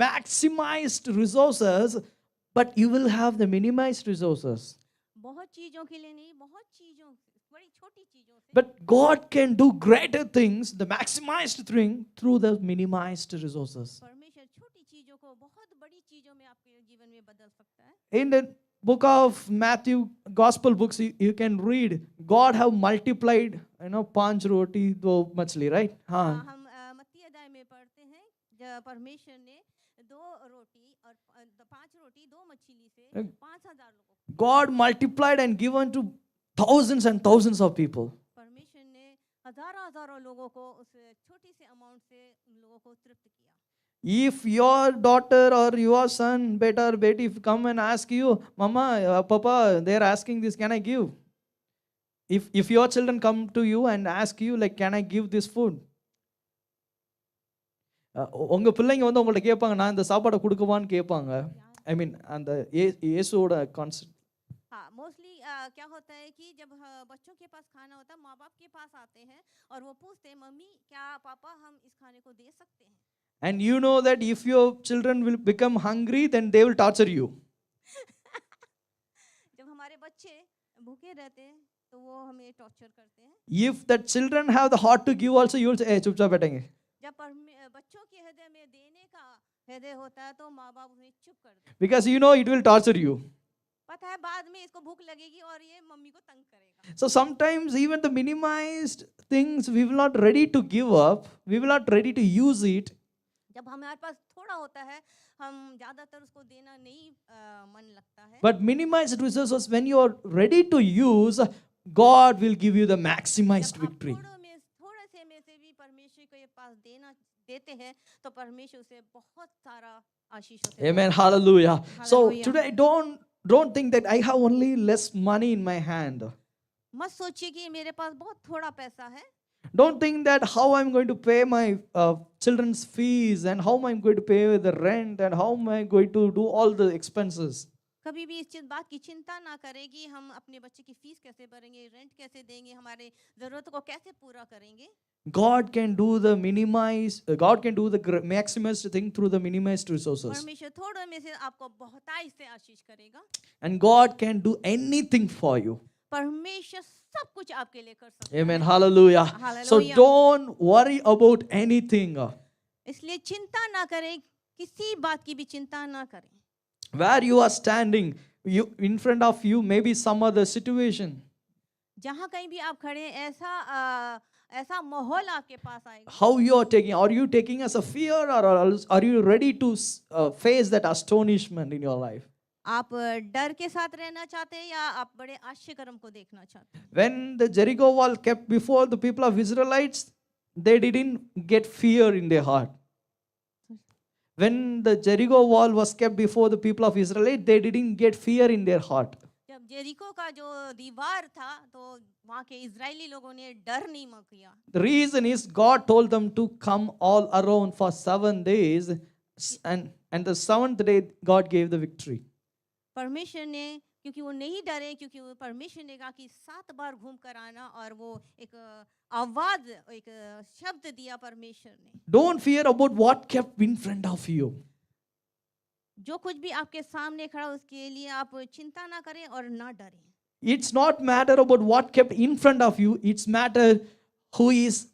maximized resources, but you will have the minimized resources. बहुत चीजों के लिए नहीं, बहुत चीजों बड़ी छोटी चीजों से। But God can do greater things, the maximized thing, through the minimized resources. परमेश्वर छोटी चीजों को बहुत बड़ी चीजों में आपके जीवन में बदल सकता है। In the book of Matthew, gospel books, you can read, God have multiplied, panch roti, do machli, right? हाँ. हम मत्ती अध्याय में पढ़ते हैं जब परमेश्वर ने 2 रोटी और 5 रोटी 2 मछली से 5,000 लोगों को, God multiplied and given to thousands and thousands of people. परमेश्वर ने हजारों लोगों को उस छोटी से अमाउंट से उन लोगों को तृप्त किया। If your daughter or your son, beta or beti, if come and ask you, Mama, Papa, they are asking this, can I give? If your children come to you and ask you, like, can I give this food? உங்க பிள்ளைங்க வந்து உங்கள்ட்ட கேட்பாங்க, நான் இந்த சாப்பாடை கொடுக்கவான்னு கேட்பாங்க. ஐ மீன் அந்த இயேசுவோட கான்செப்ட். हाँ, मोस्टली क्या होता है कि जब बच्चों के पास खाना होता है, माँ बाप के पास आते हैं और वो पूछते हैं, मम्मी क्या पापा हम इस खाने को दे सकते हैं? And you know that if your children will become hungry, then they will torture you. जब हमारे बच्चे भूखे रहते हैं तो वो हमें टॉर्चर करते हैं। If the children have the heart to give also, you will say, hey, चुपचाप बैठेंगे. जब बच्चों के हृदय में देने का हृदय होता है तो माँ बाप उन्हें चुप कर देते हैं। Because you know it will torture you. पता है बाद में इसको भूख लगेगी और ये मम्मी को तंग करेगा। So sometimes even the minimized things we will not ready to give up, we will not ready to use it. जब हमारे पास थोड़ा होता है हम ज्यादातर उसको देना नहीं मन लगता है। But minimized resources, when you are ready to use, God will give you the maximized जब आप victory. थोड़े से में से भी परमेश्वर के पास देते हैं तो परमेश्वर उसे बहुत सारा आशीष होते हैं। Amen. Hallelujah. So Hallelujah. today don't think that I have only less money in my hand. मत सोचिए कि मेरे पास बहुत थोड़ा पैसा है। Don't think that how I'm going to pay my children's fees and how I'm going to pay the rent and how am I going to do all the expenses. कभी भी इस बात की चिंता ना करें कि हम अपने बच्चे की फीस कैसे भरेंगे, रेंट कैसे देंगे, हमारे जरूरतों को कैसे पूरा करेंगे। God can do the maximized thing through the minimized resources. परमेश्वर थोड़े में से आपको बहुतायत से आशीष करेगा। And God can do anything for you. परमेश्वर सब कुछ आपके लिए कर सकता है। Amen. Hallelujah. So Hallelujah. don't worry about anything. इसलिए चिंता ना करें, किसी बात की भी चिंता ना करें। Where you are standing, in front of you maybe some other situation. जहाँ कहीं भी आप खड़े हैं ऐसा माहौल आपके पास आएगा। How you are taking? Are you taking as a fear or are you ready to face that astonishment in your life? आप डर के साथ रहना चाहते हैं या आप बड़े आश्चर्यक्रम को देखना चाहते हैं? When the Jericho wall kept before the people of Israelites, they didn't get fear in their heart. When the Jericho wall was kept before the people of Israel, they didn't get fear in their heart. जब Jericho का जो दीवार था तो वहाँ के Israeli लोगों ने डर नहीं किया। The reason is God told them to come all around for 7 days, and the 7th day God gave the victory. परमेश्वर ने क्योंकि वो नहीं डरे, क्योंकि वो परमेश्वर ने कहा कि 7 बार घूम कर आना और वो एक आवाज एक शब्द दिया परमेश्वर ने। Don't fear about what kept in front of you. जो कुछ भी आपके सामने खड़ा उसके लिए आप चिंता ना करें और ना डरें। It's not matter about what kept in front of you. It's matter who is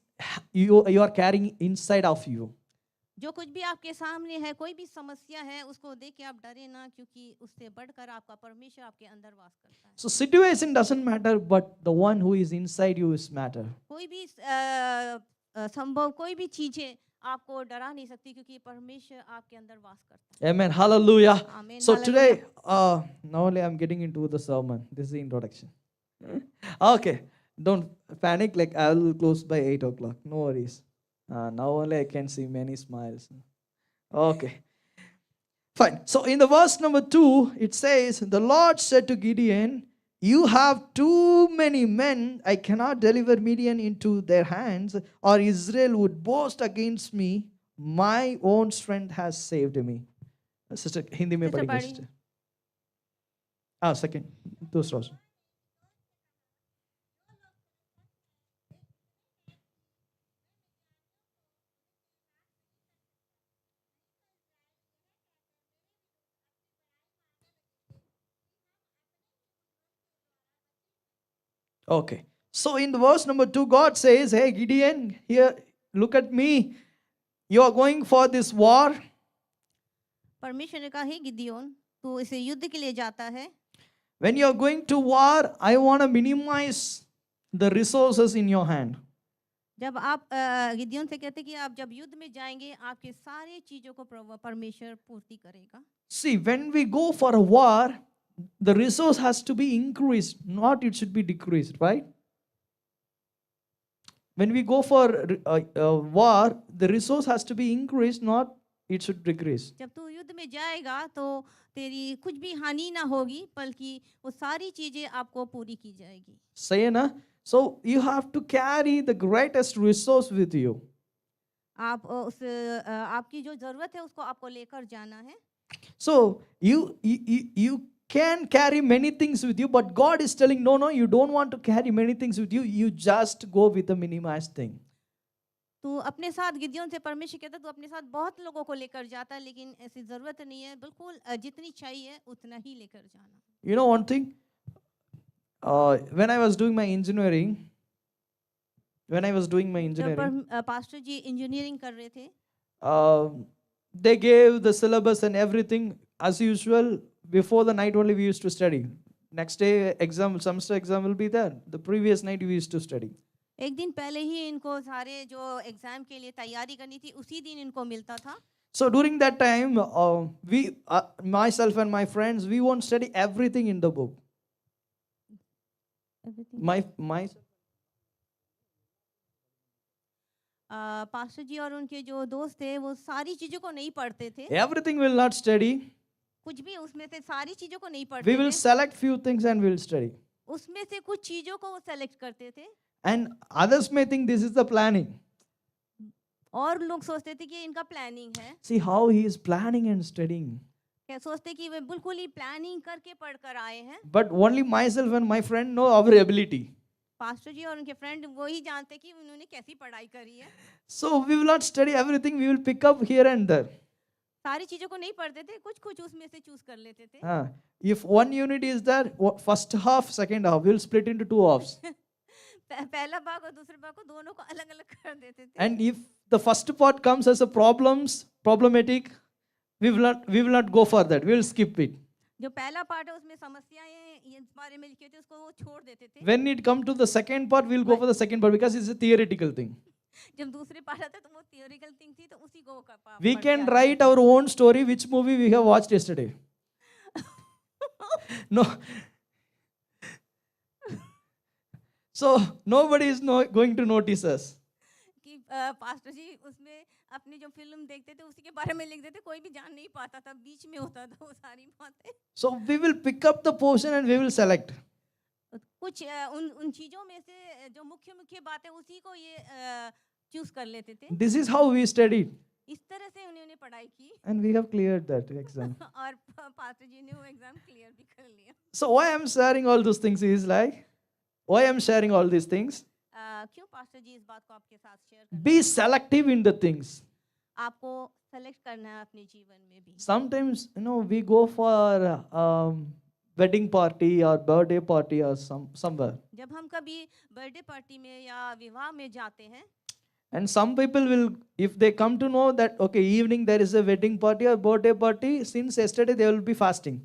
you are carrying inside of you. जो कुछ भी आपके सामने है, कोई भी समस्या है, उसको देख के आप डरे ना, क्योंकि उससे बढ़कर आपका परमेश्वर आपके अंदर वास करता है। So situation doesn't matter, but the one who is inside you is matter. कोई भी संभव कोई भी चीजें आपको डरा नहीं सकती, क्योंकि परमेश्वर आपके अंदर वास करता है। Amen. Hallelujah. Amen. So Hallelujah. today, now only I'm getting into the sermon. This is the introduction. Okay. Don't panic. Like I will close by 8 o'clock. No worries. Now only I can see many smiles. Okay. Fine. So in the verse number 2, it says, the Lord said to Gideon, you have too many men. I cannot deliver Midian into their hands, or Israel would boast against me. My own strength has saved me. Sister, Hindi में Sister, पढ़ेंगे पढ़ी। sister. Second. दूसरा option. Okay. So in the verse number 2, God says, hey Gideon, here, look at me. You are going for this war. परमेश्वर ने कहा, हे गिदियोन, तू इसे युद्ध के लिए जाता है। When you are going to war, I want to minimize the resources in your hand. जब आप गिदियोन से कहते कि आप जब युद्ध में जाएंगे, आपके सारे चीजों को परमेश्वर पूर्ति करेगा। See, when we go for a war, the resource has to be increased, not it should be decreased, right? When we go for a war, the resource has to be increased, not it should decrease. जब तू युद्ध में जाएगा तो तेरी कुछ भी हानि ना होगी, बल्कि वो सारी चीजें आपको पूरी की जाएगी। Say na? So you have to carry the greatest resource with you. आप आपकी जो जरूरत है उसको आपको लेकर जाना है। So you can carry many things with you, but God is telling, no, you don't want to carry many things with you. You just go with a minimized thing. तू अपने साथ गिदियोन से परमेश्वर कहता तू अपने साथ बहुत लोगों को लेकर जाता है, लेकिन ऐसी जरूरत नहीं है, बिल्कुल जितनी चाहिए उतना ही लेकर जाना। You know one thing? When I was doing my engineering, जब पास्टर जी इंजीनियरिंग कर रहे थे, they gave the syllabus and everything as usual. Before the night only we used to study. Next day semester exam will be there. The previous night we used to study. एक दिन पहले ही इनको सारे जो exam के लिए तैयारी करनी थी, उसी दिन इनको मिलता था। So during that time, myself and my friends, we won't study everything in the book. Pastor ji और उनके जो दोस्त थे वो सारी चीजों को नहीं पढ़ते थे। Everything will not study. कुछ भी उसमें से सारी चीजों को नहीं पढ़ते We will थे। select few things and we will study. उसमें से कुछ चीजों को वो सेलेक्ट करते थे। And others may think this is the planning. और लोग सोचते थे कि इनका प्लानिंग है। See how he is planning and studying. क्या सोचते कि वे बिल्कुल ही प्लानिंग करके पढ़कर आए हैं। But only myself and my friend know our ability. Pastor ji और उनके फ्रेंड वो ही जानते कि उन्होंने कैसी पढ़ाई करी है। So we will not study everything. We will pick up here and there. सारी चीजों को नहीं पढ़ते थे, कुछ उसमें से चूज कर लेते थे। If one unit is there, first half, second half, we will split into two halves. पहला भाग और दूसरे भाग को दोनों को अलग-अलग कर देते थे। And if the first part comes as a problematic, we will not go for that. We will skip it. जो पहला पार्ट है उसमें समस्याएं इस बारे में लिखी होती है, उसको वो छोड़ देते थे। When it come to the second part, we will go for the second part because it's a theoretical thing. जब दूसरे पार्ट आता तो वो थियोरिकल थिंग थी, तो उसी को We can write our own story, which movie we have watched yesterday. No. So nobody is going to notice us. कि पास्टर जी उसमें अपनी जो फिल्म देखते थे उसी के बारे में लिख देते, कोई भी जान नहीं पाता था, बीच में होता था वो सारी बातें। So we will pick up the portion and we will select. कुछ उन चीजों में से जो मुख्य बातें उसी को ये चूज कर लेते थे। This is how we studied. इस तरह से उन्होंने पढ़ाई की। And we have cleared that exam. और पास्टर जी ने वो एग्जाम क्लियर भी कर लिया। So why I'm sharing all those things is like, why I'm sharing all these things? क्यों पास्टर जी इस बात को आपके साथ शेयर करना? Be selective in the things. आपको सेलेक्ट करना है अपने जीवन में भी। Sometimes, we go for wedding party or birthday party or somewhere. जब हम कभी बर्थडे पार्टी में या विवाह में जाते हैं, And some people will, if they come to know that, okay, evening there is a wedding party or birthday party, since yesterday they will be fasting.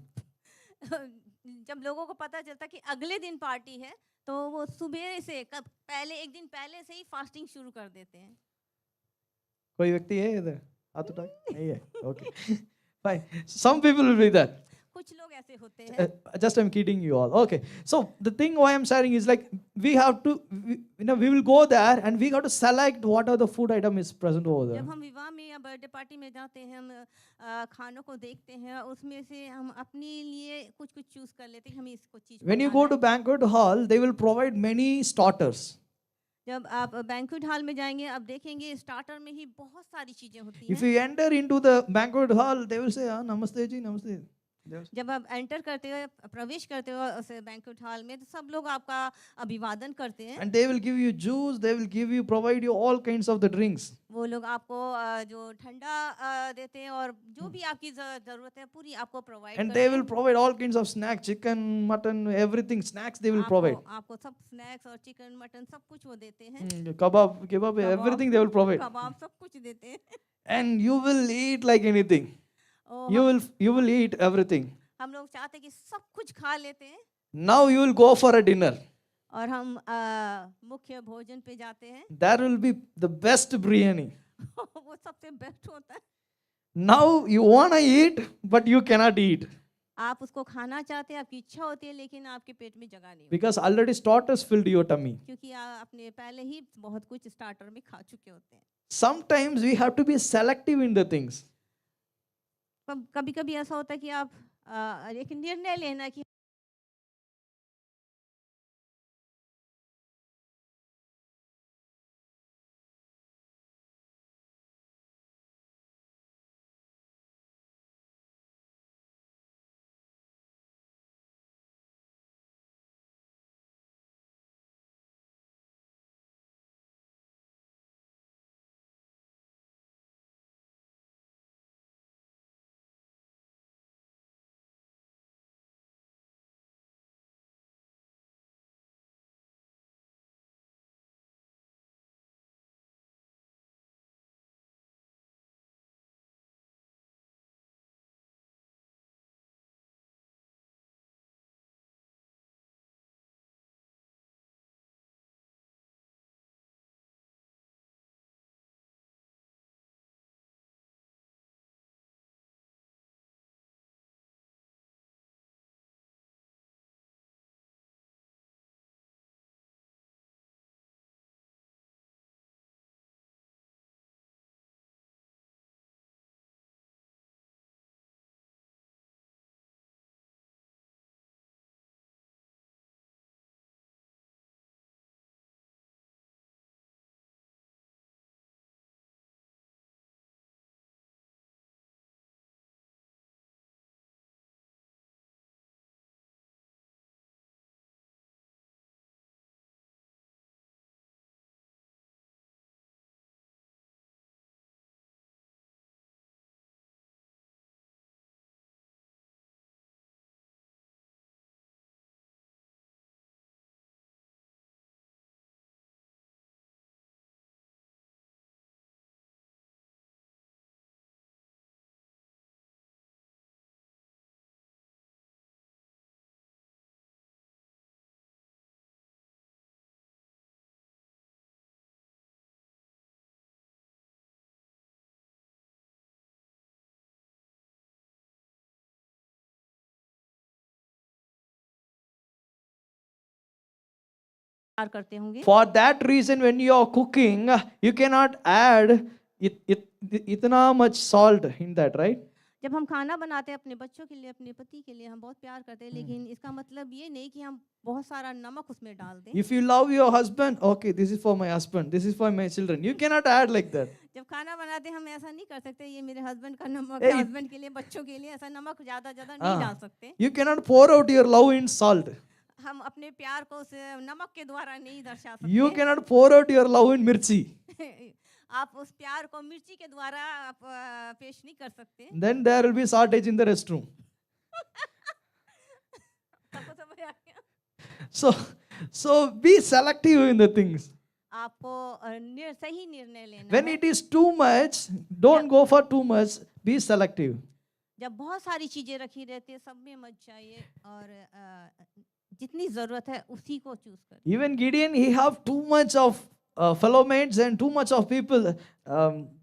जब लोगों को पता चलता कि अगले दिन पार्टी है, तो वो सुबह से एक दिन पहले से ही फास्टिंग शुरू कर देते हैं। कोई व्यक्ति है इधर? हाथ उठा? नहीं है. Okay. Fine. Some people will be that. कुछ लोग ऐसे होते हैं। Just I'm kidding you all. Okay. So the thing why I'm sharing is like we have to, we will go there and we got to select what are the food item is present over there. जब हम विवाह में या birthday party में जाते हैं, हम खानों को देखते हैं, उसमें से हम अपने लिए कुछ कुछ चूज कर लेते हैं कि हमें इसको चीज When you go to banquet hall, they will provide many starters. जब आप बैंक्वेट हॉल में जाएंगे, आप देखेंगे स्टार्टर में ही बहुत सारी चीजें होती If हैं। you enter into the banquet hall, they will say, Namaste ji, Namaste. जब आप एंटर करते हो, प्रवेश करते हो उस बैंक्वेट हॉल में, तो सब लोग आपका अभिवादन करते हैं। And they will give you juice, they will provide you all kinds of the drinks. वो लोग आपको जो ठंडा देते हैं और जो भी आपकी जरूरत है पूरी आपको प्रोवाइड And करते they हैं। will provide all kinds of snacks, chicken, mutton, everything, snacks they will provide. आपको सब स्नैक्स और चिकन मटन सब कुछ वो देते हैं। Kebab, everything they will provide. कबाब सब कुछ देते हैं। And you will eat like anything. और You will eat everything. हम लोग चाहते हैं कि सब कुछ खा लेते हैं Now you will go for a dinner. और हम मुख्य भोजन पे जाते हैं। There will be the best biryani. वो सबसे बेस्ट होता है। Now you want to eat, but you cannot eat. आप उसको खाना चाहते हैं, आपकी इच्छा होती है, लेकिन आपके पेट में जगह नहीं होती, Because already starters filled your tummy. क्योंकि आप अपने पहले ही बहुत कुछ स्टार्टर में खा चुके होते हैं। Sometimes we have to be selective in the things. कभी कभी ऐसा होता है कि आप एक निर्णय लेना कि करते होंगे। For that reason, when you are cooking, you cannot add itna much salt in that, right? जब हम खाना बनाते हैं अपने बच्चों के लिए, अपने पति के लिए, हम बहुत प्यार करते हैं, लेकिन इसका मतलब ये नहीं कि हम बहुत सारा नमक उसमें डाल दें। If you love your husband, okay, this is for my husband, this is for my children. You cannot add like that. जब खाना बनाते हैं हम ऐसा नहीं कर सकते, ये मेरे हस्बैंड का नमक Hey, है, हस्बैंड के लिए, बच्चों के लिए, ऐसा नमक ज्यादा ज्यादा नहीं डाल सकते। You cannot pour out your love in salt. हम अपने प्यार को उस नमक के द्वारा नहीं दर्शा You सकते। cannot pour out your love in mirchi. आप उस प्यार को मिर्ची के द्वारा आप पेश नहीं कर सकते। Then there will be shortage in the restroom. सबको समझ आ गया? So be selective in the things. आपको सही निर्णय लेना When है। it is too much, don't go for too much. Be selective. जब बहुत सारी चीजें रखी रहती है, सब में मत जाइए और जितनी जरूरत है उसी को चूज करिए। Even Gideon, he have too much of fellow mates and too much of people.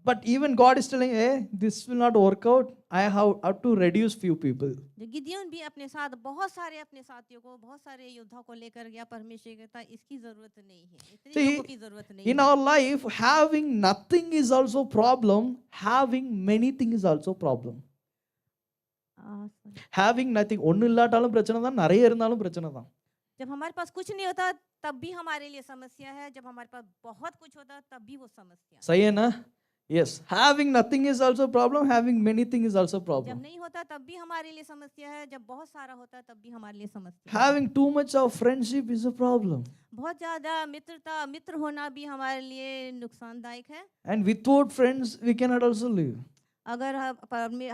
But even God is telling, hey, this will not work out. I have to reduce few people. जो गिदियोन भी अपने साथ बहुत सारे अपने साथियों को, बहुत सारे योद्धा को लेकर गया, परमेश्वर कहता है इसकी जरूरत नहीं है, इतने See, लोगों की जरूरत नहीं in है। our life, having nothing is also problem. Having many things is also problem. sorry. Having nothing, ஒன்றும் இல்லாட்டாலும் பிரச்சனை தான், நிறைய இருந்தாலும் பிரச்சனை தான். जब हमारे पास कुछ नहीं होता तब भी हमारे लिए समस्या है, जब हमारे पास बहुत कुछ होता तब भी वो समस्या है। सही है ना? Yes, having nothing is also problem. Having many things is also जब problem. नहीं होता तब भी हमारे लिए समस्या है, जब बहुत सारा होता तब भी हमारे लिए समस्या है। Having too much of friendship is a problem. बहुत ज्यादा मित्र होना भी हमारे लिए नुकसानदायक है। And without friends, we cannot also live. अगर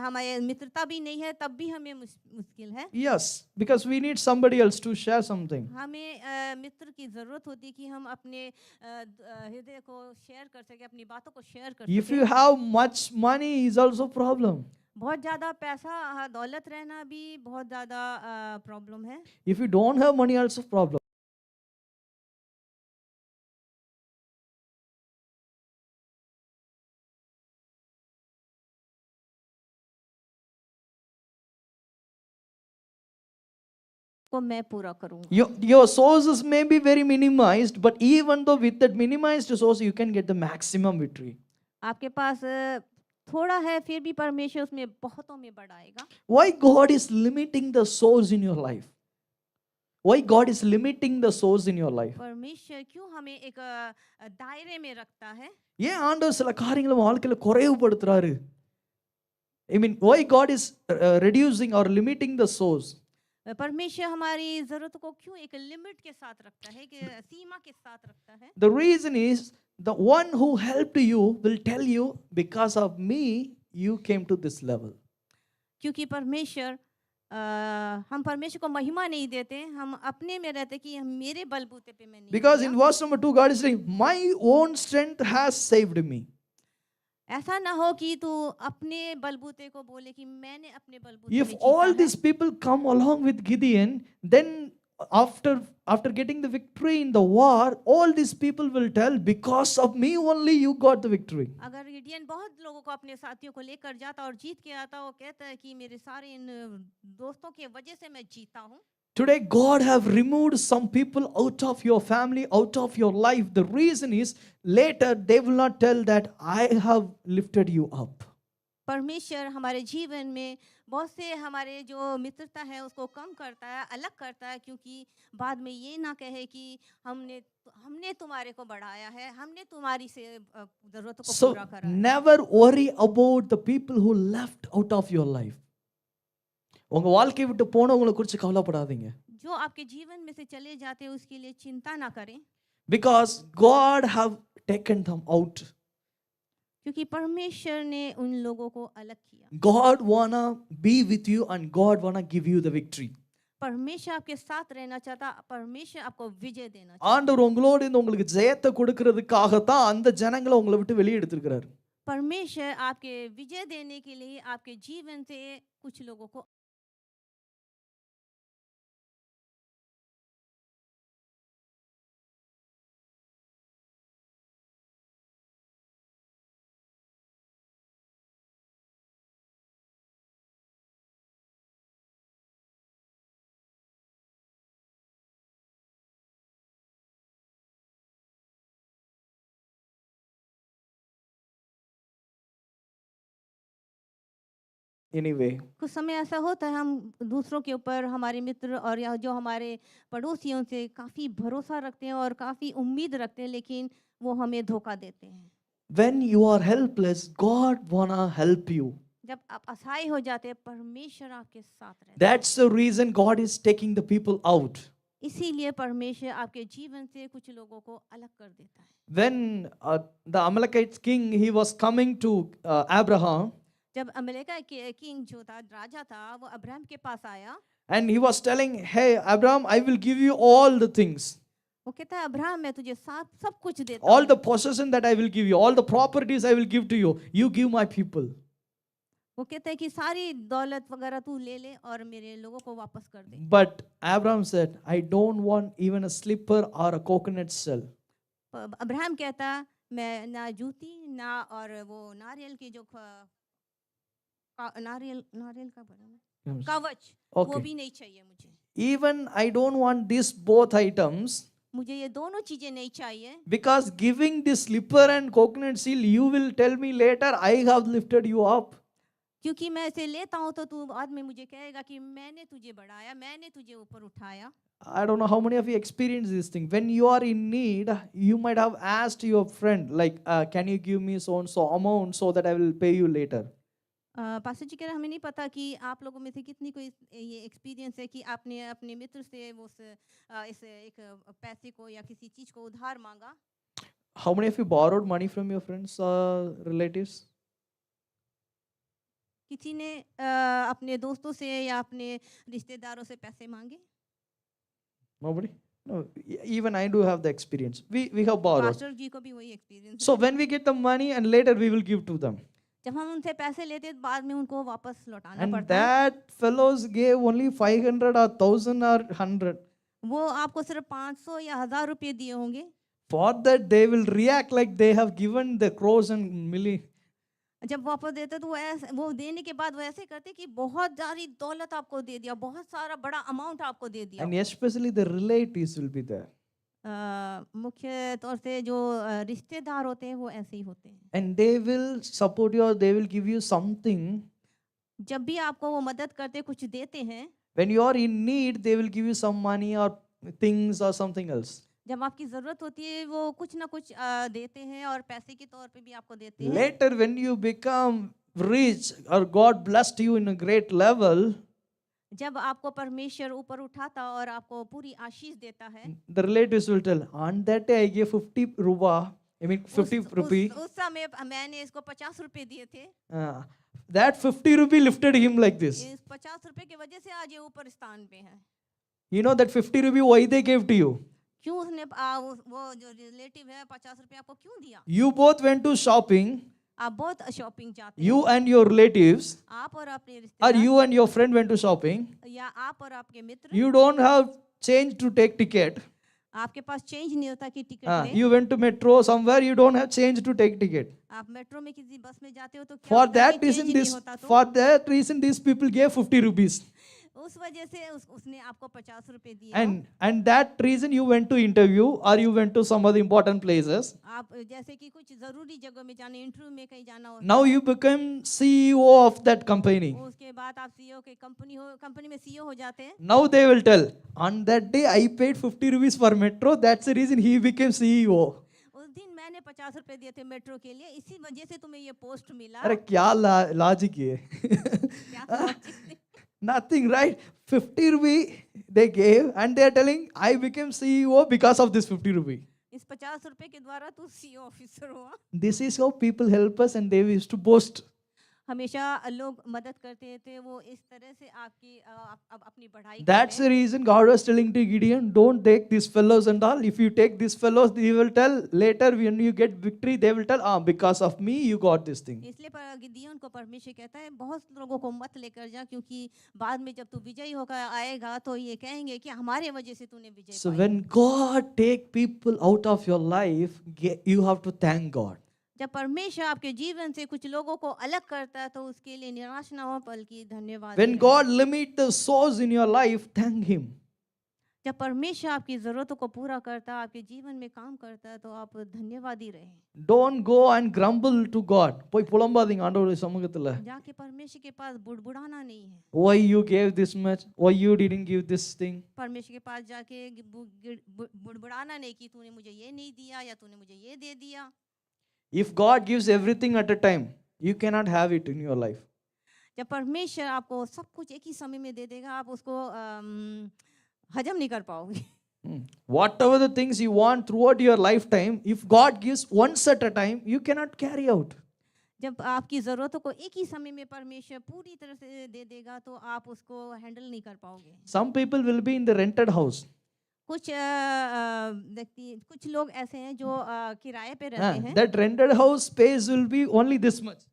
हमारे मित्रता भी नहीं है तब भी हमें मुश्किल है। Yes, because we need somebody else to share something. हमें मित्र की जरूरत होती है कि हम अपने हृदय को शेयर कर सके, अपनी बातों को शेयर कर If सके। you have much money, is also problem. बहुत ज़्यादा पैसा दौलत रहना भी बहुत ज़्यादा प्रॉब्लम है। If you don't have money, also problem. को मैं पूरा करूँगा। Your sources may be very minimized, but even though with that minimized source, you can get the maximum victory. आपके पास थोड़ा है फिर भी परमेश्वर उसमें बहुतों में बढ़ाएगा। Why God is limiting the source in your life? Why God is limiting the source in your life? परमेश्वर क्यों हमें एक दायरे में रखता है? ஏன் ஆண்டவர் சில காரியங்களை வாழ்க்கையில குறைவுபடுத்துறாரு? I mean, why God is reducing or limiting the source? परमेश्वर हमारी जरूरत को क्यों एक लिमिट के साथ रखता है, कि सीमा के साथ रखता है? The reason is the one who helped you will tell you, because of me you came to this level. क्योंकि परमेश्वर हम परमेश्वर को महिमा नहीं देते, हम अपने में रहते कि हम मेरे बलबूते पे मैं नहीं Because किया। in verse number 2, God is saying, my own strength has saved me. ऐसा ना हो कि तू अपने बलबूते को बोले कि मैंने अपने बलबूते If पे जीता all है। these people come along with Gideon, then after getting the victory in the war, all these people will tell, because of me only you got the victory. अगर गिडियन बहुत लोगों को अपने साथियों को लेकर जाता और जीत के आता, वो कहता है कि मेरे सारे इन दोस्तों के वजह से मैं जीता हूँ। Today, God have removed some people out of your family, out of your life. The reason is, later they will not tell that I have lifted you up. परमेश्वर हमारे जीवन में बहुत से हमारे जो मित्रता है उसको कम करता है, अलग करता है, क्योंकि बाद में ये ना कहे कि हमने तुम्हारे को बढ़ाया है, हमने तुम्हारी से जरूरतों को So, पूरा करा है। never worry about the people who left out of your life. உங்க வாழ்க்கையை விட்டு போனவங்களை குறித்து கவலைப்படாதீங்க. जो आपके जीवन में से चले जाते हैं उसके लिए चिंता ना करें, Because God have taken them out. क्योंकि परमेश्वर ने उन लोगों को अलग किया। God wanna be with you and God wanna give you the victory. परमेश्वर आपके साथ रहना चाहता, परमेश्वर आपको विजय देना चाहता। ஆண்டவர் உங்களோடு இருந்து உங்களுக்கு ஜெயத்தை கொடுக்கிறதுக்காகத்தான் அந்த ஜனங்களை உங்களை விட்டு வெளியே எடுத்திருக்கிறார். परमेश्वर आपके विजय देने के लिए आपके जीवन से कुछ लोगों को Anyway, कुछ समय ऐसा होता है हम दूसरों के ऊपर, हमारे मित्र और या जो हमारे पड़ोसियों से काफ़ी भरोसा रखते हैं और काफ़ी उम्मीद रखते हैं, लेकिन वो हमें धोखा देते हैं। when you are helpless, God wanna help you. जब आप असहाय हो जाते हैं, परमेश्वर आपके साथ रहता है। That's the reason God is taking the people out. इसीलिए परमेश्वर आपके जीवन से कुछ लोगों को अलग कर देता है। When the Amalekite king, he was coming to Abraham, जब अमेरिका के किंग जो था, राजा था, वो अब्राहम के पास आया, and he was telling, hey Abraham, I will give you all the things, वो कहता है अब्राहम मैं तुझे सब कुछ देता all हूँ, the possession that I will give you, all the properties I will give to you, you give my people. वो कहता है कि सारी दौलत वगैरह तू ले ले और मेरे लोगों को वापस कर दे। But Abraham said, I don't want even a slipper or a coconut shell. Abraham कहता मैं ना जूती ना और वो नारियल की जो नारियल नारियल का बना कवच वो Okay. भी नहीं चाहिए मुझे। Even I don't want these both items, मुझे ये दोनों चीजें नहीं चाहिए, because giving this slipper and coconut seal, you will tell me later, I have lifted you up. क्योंकि मैं इसे लेता हूँ तो तू बाद में मुझे कहेगा कि मैंने तुझे बढ़ाया, मैंने तुझे ऊपर उठाया। I don't know how many of you experience this thing. When you are in need, you might have asked your friend, like, can you give me so and so amount so that I will pay you later? Pastor ji कह रहे हमें नहीं पता कि आप लोगों में से कितनी को ये एक्सपीरियंस है कि आपने अपने मित्र से वो इस एक पैसे को या किसी चीज को उधार मांगा। How many of you borrowed money from your friends or relatives? किसी ने अपने दोस्तों से या अपने रिश्तेदारों से पैसे मांगे? Nobody? No, even I do have the experience. We have borrowed. Pastor ji को भी वही एक्सपीरियंस So है। when we get the money and later we will give to them. जब हम उनसे पैसे लेते हैं तो बाद में उनको वापस लौटाना And पड़ता है। that fellows gave only 500 or 1000 or 100. वो आपको सिर्फ 500 या 1000 रुपए दिए होंगे। For that they will react like they have given the crores and million. जब वापस देते तो वो देने के बाद वो ऐसे करते कि बहुत सारी दौलत आपको दे दिया, बहुत सारा बड़ा अमाउंट आपको दे दिया। And especially the relatives will be there. मुख्य तौर से जो रिश्तेदार होते हैं वो ऐसे ही होते हैं। And they will support you or they will give you something. जब भी आपको वो मदद करते कुछ देते हैं, When you are in need, they will give you some money or things or something else. जब आपकी जरूरत होती है वो कुछ ना कुछ देते हैं और पैसे के तौर पे भी आपको देते हैं। Later, when you become rich or God blessed you in a great level, जब आपको परमेश्वर ऊपर उठाता और आपको पूरी आशीष देता है, the relatives will tell, on that day I gave 50 ruba, I mean 50 rupee. उस समय मैंने इसको 50 रुपए दिए थे। That 50 rupee lifted him like this. इस 50 रुपए की वजह से आज ये ऊपर स्थान पे है। You know that 50 rupee why they gave to you? क्यों उसने वो जो रिलेटिव है 50 रुपए आपको क्यों दिया? You both went to shopping, आप बहुत शॉपिंग जाते you हैं, and your relatives, आप और अपने or रिश्तेदार you and your friend went to shopping. या आप और आपके मित्र, You don't have change to take ticket. आपके पास चेंज नहीं होता कि टिकट लें। You went to metro somewhere, you don't have change to take ticket. आप मेट्रो में किसी बस में जाते हो तो क्या For होता है that कि reason, change नहीं होता तो for that reason, these people gave 50 rupees. उस वजह से उसने आपको 50 रुपए दिए। And that reason you went to interview or you went to some other important places. आप जैसे कि कुछ जरूरी जगह में जाने, इंटरव्यू में कहीं जाना हो, Now you become CEO of that company. उसके बाद आप सीईओ के कंपनी में सीईओ हो जाते हैं। Now they will tell, on that day I paid 50 rupees for metro. That's the reason he became CEO. उस दिन मैंने 50 रुपए दिए थे मेट्रो के लिए, इसी वजह से तुम्हें ये पोस्ट मिला। अरे क्या लॉजिक है? क्या logic है? Nothing, right? 50 rupee they gave and they are telling, I became CEO because of this 50 rupee. इस 50 रुपए के द्वारा तू सीईओ ऑफिसर हुआ। This is how people help us and they used to boast. हमेशा लोग मदद करते थे, वो इस तरह से आपकी अपनी बढ़ाई That's करते the reason God was telling to Gideon, don't take these fellows and all. If you take these fellows, he will tell later when you get victory, they will tell, because of me you got this thing. इसलिए गिदियोन को परमेश्वर कहता है बहुत लोगों को मत लेकर जा, क्योंकि बाद में जब तू विजयी होकर आएगा तो ये कहेंगे कि हमारे वजह से तूने विजय So pi. when God take people out of your life, you have to thank God. जब परमेश्वर आपके जीवन से कुछ लोगों को अलग करता है तो उसके लिए निराश ना हो बल्कि धन्यवाद When दें। God limit the souls in your life, thank Him. जब परमेश्वर आपकी जरूरतों को पूरा करता है, आपके जीवन में काम करता है, तो आप धन्यवादी रहें। Don't go and grumble to God. போய் புலம்பாதீங்க ஆண்டவருடைய சமூகத்துல. जाके परमेश्वर के पास बुड़बुड़ाना नहीं है। Why you gave this much? Why you didn't give this thing? परमेश्वर के पास जाके बुड़बुड़ाना नहीं कि तूने मुझे ये नहीं दिया या तूने मुझे ये दे दिया। If God gives everything at a time, you cannot have it in your life. जब परमेश्वर आपको सब कुछ एक ही समय में दे देगा, आप उसको हजम नहीं कर पाओगे। Whatever the things you want throughout your lifetime, if God gives once at a time, you cannot carry out. जब आपकी ज़रूरतों को एक ही समय में परमेश्वर पूरी तरह से दे देगा तो आप उसको हैंडल नहीं कर पाओगे। Some people will be in the rented house. कुछ व्यक्ति, कुछ लोग ऐसे हैं जो किराए पे रहते हैं। That rented house space will be only this much.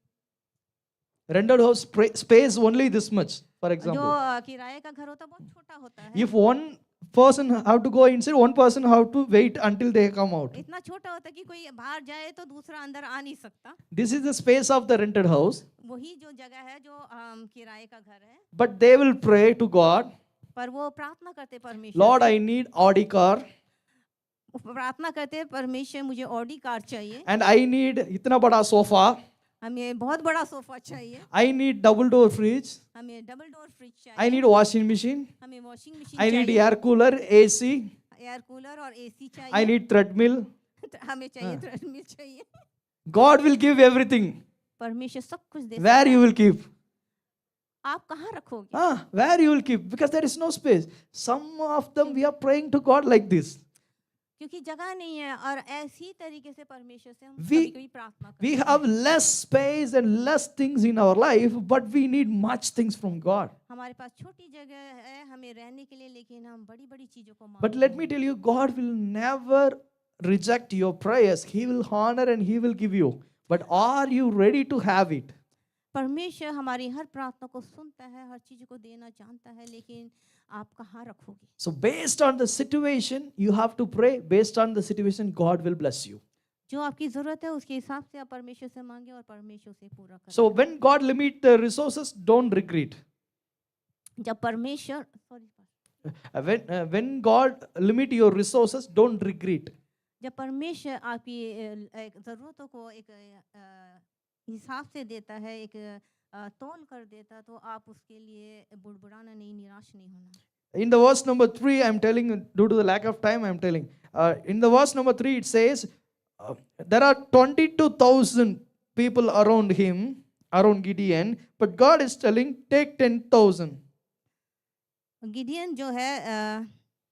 Rented house space only this much, for जो example. किराए का घर होता है बहुत छोटा होता है। If one person have to go inside, one person have to wait until they come out. इतना छोटा होता है कि कोई बाहर जाए तो दूसरा अंदर आ नहीं सकता। This is the space of the rented house. वही जो जगह है जो किराए का घर है, But they will pray to God, पर वो प्रार्थना करते परमेश्वर Lord, से। I need Audi car प्रार्थना करते परमेश्वर मुझे ऑडी कार चाहिए, and I need इतना बड़ा sofa. हमें बहुत बड़ा सोफा चाहिए, I need double door fridge. हमें डबल डोर फ्रिज I चाहिए, need washing machine. हमें वॉशिंग मशीन I need चाहिए, air cooler, AC. Air cooler और एसी I चाहिए, need treadmill. हमें चाहिए ट्रेडमिल चाहिए। God will give everything. परमेश्वर सब कुछ दे Where सकता you है। will keep? आप कहाँ रखोगे? Where you will keep? Because there is no space. Some of them we are praying to God like this. क्योंकि जगह नहीं है, और ऐसी तरीके से परमेश्वर से हम We- कभी-कभी प्रार्थना We करते हैं। have less space and less things in our life, but we need much things from God. हमारे पास छोटी जगह है हमें रहने के लिए, लेकिन हम बड़ी-बड़ी चीजों को But मांगते let हैं। me tell you, God will never reject your prayers. He will honor and He will give you. But are you ready to have it? परमेश्वर हमारी हर प्रार्थना को सुनता है, हर चीज को देना जानता है, लेकिन आप कहाँ रखोगे? So, based on the situation, you have to pray. Based on the situation, God will bless you. जो आपकी जरूरत है उसके हिसाब से आप परमेश्वर से मांगे और परमेश्वर से पूरा करें। So, when God limit the resources, don't regret. जब परमेश्वर When God limit your resources, don't regret. जब परमेश्वर आपकी एक ज़रूरतों को एक हिसाब से देता है, एक तौल कर देता, तो आप उसके लिए बुड़बुड़ाना नहीं, निराश नहीं होना। In the verse number 3, I'm telling, due to the lack of time, I'm telling. In the verse number 3, it says, there are 22,000 people around him, around Gideon, but God is telling, take 10,000. Gideon जो है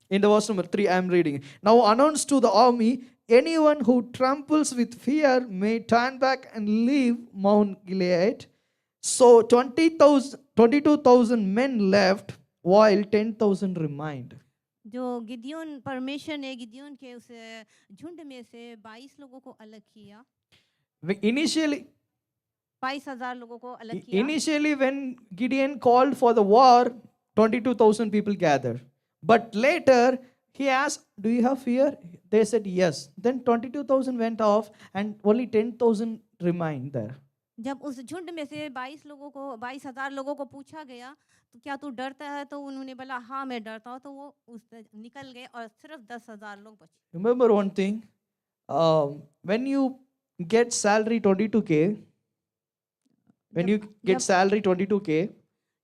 In the verse number 3, I am reading. Now announce to the army, anyone who tramples with fear may turn back and leave Mount Gilead. So 22,000 men left, while 10,000 remained. जो Gideon, परमेश्वर ने Gideon के उस झुंड में से 22 लोगों को अलग किया, Initially, 22,000 लोगों को अलग किया। Initially, when Gideon called for the war, 22,000 people gathered. But later, he asked, do you have fear? They said yes. Then 22,000 went off and only 10,000 remained there. जब उस झुंड में से 22,000 लोगों को पूछा गया तो क्या तू डरता है, तो उन्होंने बोला हाँ मैं डरता हूँ, तो वो उस निकल गए और सिर्फ 10,000 लोग बचे। Remember one thing, when you get salary 22K, when you get salary 22K,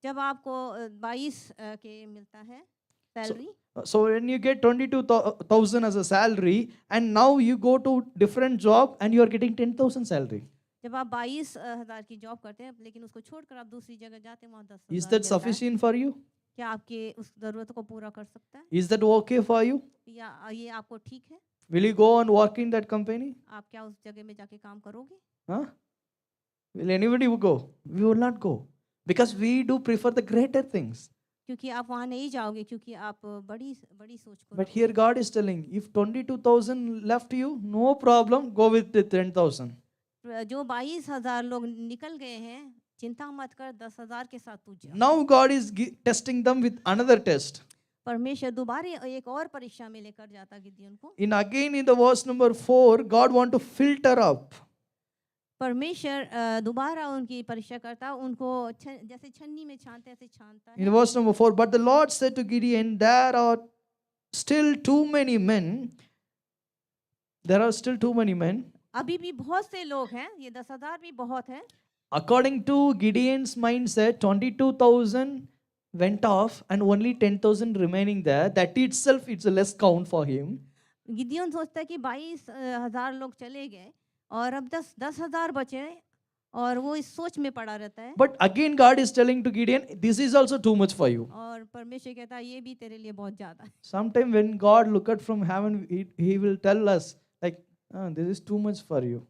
जब आपको 22 के मिलता है salary, so when you get 22,000 as a salary and now you go to different job and you are getting 10,000 salary. जब आप 22,000 की job करते हैं लेकिन उसको छोड़कर आप दूसरी जगह जाते हैं, वहाँ 10,000 Is that मिलता है। sufficient for you? क्या आपके उस जरूरत को पूरा कर सकता है, Is that okay for you? या ये आपको ठीक है? Will you go and work in that company? आप क्या उस जगह में जाके काम करोगे? Huh? Will anybody go? We will not go. Because we do prefer the greater things. क्योंकि आप वहाँ नहीं जाओगे, क्योंकि आप बड़ी बड़ी सोच को But here God is telling, if 22,000 left you, no problem, go with the 10,000. जो 22,000 लोग निकल गए हैं, चिंता मत कर, 10,000 के साथ तू जा। Now God is testing them with another test. परमेश्वर दोबारा एक और परीक्षा में लेकर जाता गिदियोन को। Again in the verse number 4, God want to filter up. परमेश्वर दोबारा उनकी परीक्षा करता, उनको जैसे छन्नी में छानते ऐसे छानता है। In verse number 4, but the Lord said to Gideon, there are still too many men. There are still too many men. अभी भी बहुत से लोग हैं, ये 10,000 भी बहुत है। According to Gideon's mindset, 22,000 went off and only 10,000 remaining there. That itself, it's a less count for him. Gideon सोचता है कि 22,000 लोग चले गए और अब 10,000 बचे, और वो इस सोच में पड़ा रहता है। But again, God is telling to Gideon, this is also too much for you. और परमेश्वर कहता है ये भी तेरे लिए बहुत ज्यादा है। Sometime when God look at from heaven, he will tell us, like, this is too much for you.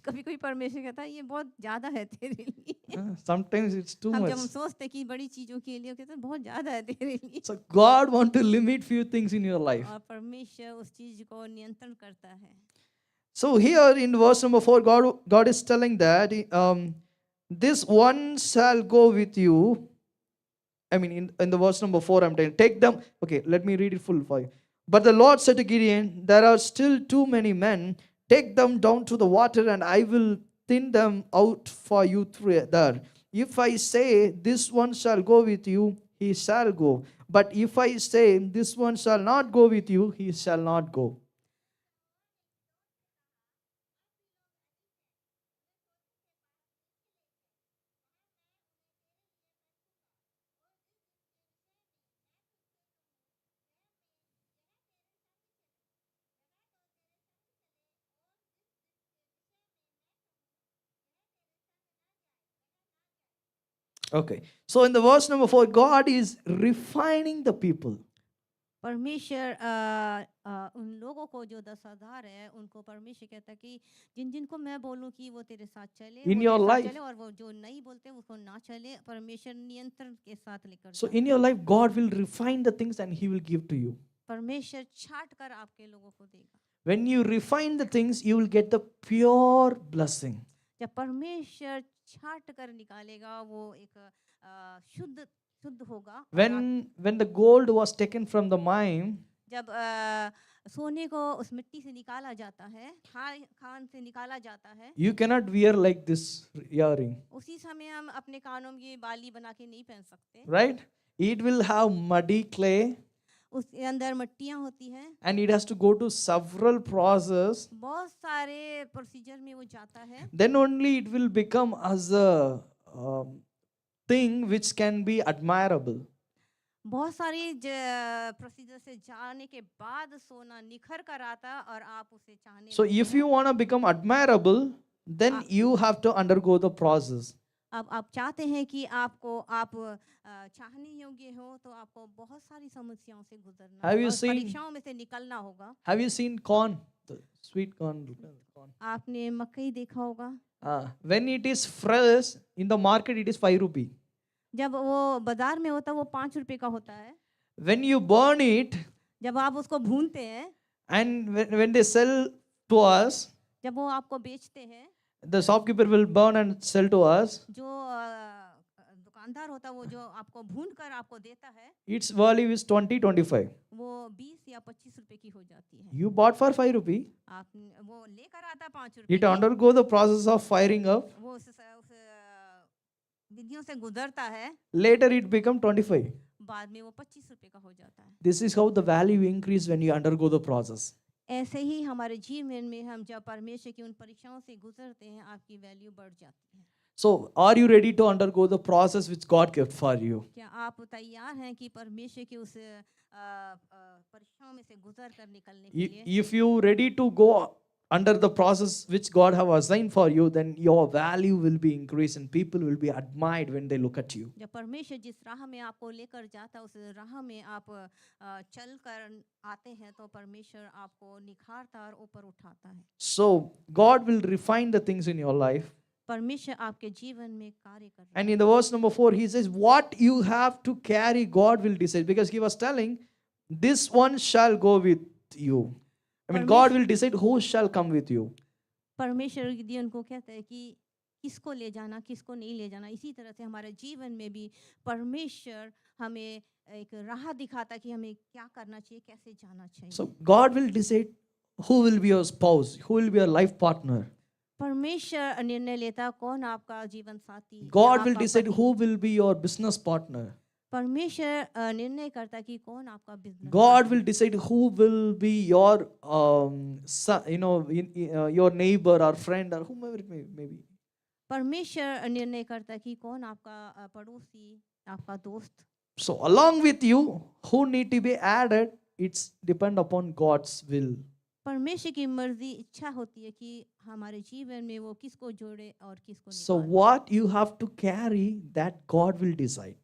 कभी कोई परमेश्वर कहता है ये बहुत ज्यादा है तेरे लिए। Sometimes it's too हम much. जब हम सोचते कि बड़ी चीजों के लिए, कहते हैं बहुत ज्यादा है तेरे लिए। So God want to limit few things in your life. और परमेश्वर उस चीज को नियंत्रण करता है। So here in verse number 4, God is telling that this one shall go with you. I mean, in the verse number 4, I'm telling, take them. Okay, let me read it full for you. But the Lord said to Gideon, there are still too many men. Take them down to the water, and I will thin them out for you there. If I say, this one shall go with you, he shall go. But if I say, this one shall not go with you, he shall not go. Okay. So in the verse number 4, God is refining the people. परमेश्वर उन लोगों को जो 10,000 है उनको परमेश्वर कहता है कि जिन जिनको मैं बोलूं कि वो तेरे साथ चले In वो your तेरे साथ life. चले और वो जो नहीं बोलते उसको ना चले परमेश्वर नियंत्रण के साथ लेकर So जाता in है। your life, God will refine the things and he will give to you. परमेश्वर छाट कर आपके लोगों को देगा। When you refine the things, you will get the pure blessing. जब परमेश्वर छाट कर निकालेगा वो एक शुद्ध शुद्ध होगा। और When the gold was taken from the mine, जब सोने को उस मिट्टी से निकाला जाता है, खान से निकाला जाता है, you cannot wear like this earring, उसी समय हम अपने कानों में ये बाली बना के नहीं पहन सकते। right? It will have muddy clay उसके अंदर मिट्टियाँ होती हैं, and it has to go to several process. बहुत सारे प्रोसीजर में वो जाता है, Then only it will become as a thing which can be admirable. बहुत सारी प्रोसीजर से जाने के बाद सोना निखर कर आता और आप उसे चाहने So लगते if हैं। you want to become admirable, then you have to undergo the process. अब आप चाहते हैं कि आप चाहने योग्य हो तो आपको बहुत सारी समस्याओं से गुजरना Have होगा, you उस seen- परीक्षाओं में से निकलना होगा। Have you seen corn? The sweet corn. आपने मकई देखा होगा, When it is fresh in the market, it is 5 rupee. जब वो बाजार में होता है वो 5 रुपए का होता है। When you burn it, जब आप उसको भूनते हैं, and when they sell to us, जब वो आपको बेचते हैं, the shopkeeper will burn and sell to us. जो दुकानदार होता है वो जो आपको भून कर आपको देता है, Its value is 20-25. वो 20 या 25 रुपए की हो जाती है। You bought for 5 rupee. आप वो लेकर आता 5 रुपए It की, undergo the process of firing up. वो उस विधियों से गुजरता है, Later it become 25. बाद में वो 25 रुपए का हो जाता है। This is how the value increase when you undergo the process. ऐसे ही हमारे जीवन में हम जब परमेश्वर की उन परीक्षाओं से गुजरते हैं आपकी वैल्यू बढ़ जाती है। So are you ready to undergo the process which God kept for you? क्या आप तैयार हैं कि परमेश्वर की उस परीक्षाओं में से गुजर कर निकलने के लिए? If you ready to go under the process which God have assigned for you, then your value will be increased and people will be admired when they look at you. जब परमेश्वर जिस राह में आपको लेकर जाता है उस राह में आप चल कर आते हैं तो परमेश्वर आपको निखारता और ऊपर उठाता है। So God will refine the things in your life. परमेश्वर आपके जीवन में कार्य कर रहा है। And in the verse number 4, he says, what you have to carry, God will decide. Because he was telling, this one shall go with you. I mean, God will decide who shall come with you. परमेश्वर गिदियोन को कहता है कि किसको ले जाना किसको नहीं ले जाना। इसी तरह से हमारे जीवन में भी परमेश्वर हमें एक राह दिखाता कि हमें क्या करना चाहिए, कैसे जाना चाहिए। So God will decide who will be your spouse, who will be your life partner. परमेश्वर निर्णय लेता कौन आपका जीवन साथी, God will decide who will be your business partner. परमेश्वर निर्णय करता कि कौन आपका business, God will decide who will be your, your neighbor or friend or whomever it may be. परमेश्वर निर्णय करता कि कौन आपका पड़ोसी, आपका दोस्त। So along with you, who need to be added, it's depend upon God's will. परमेश्वर की मर्जी इच्छा होती है कि हमारे जीवन में वो किसको जोड़े और किसको So निकाले। what you have to carry, that God will decide.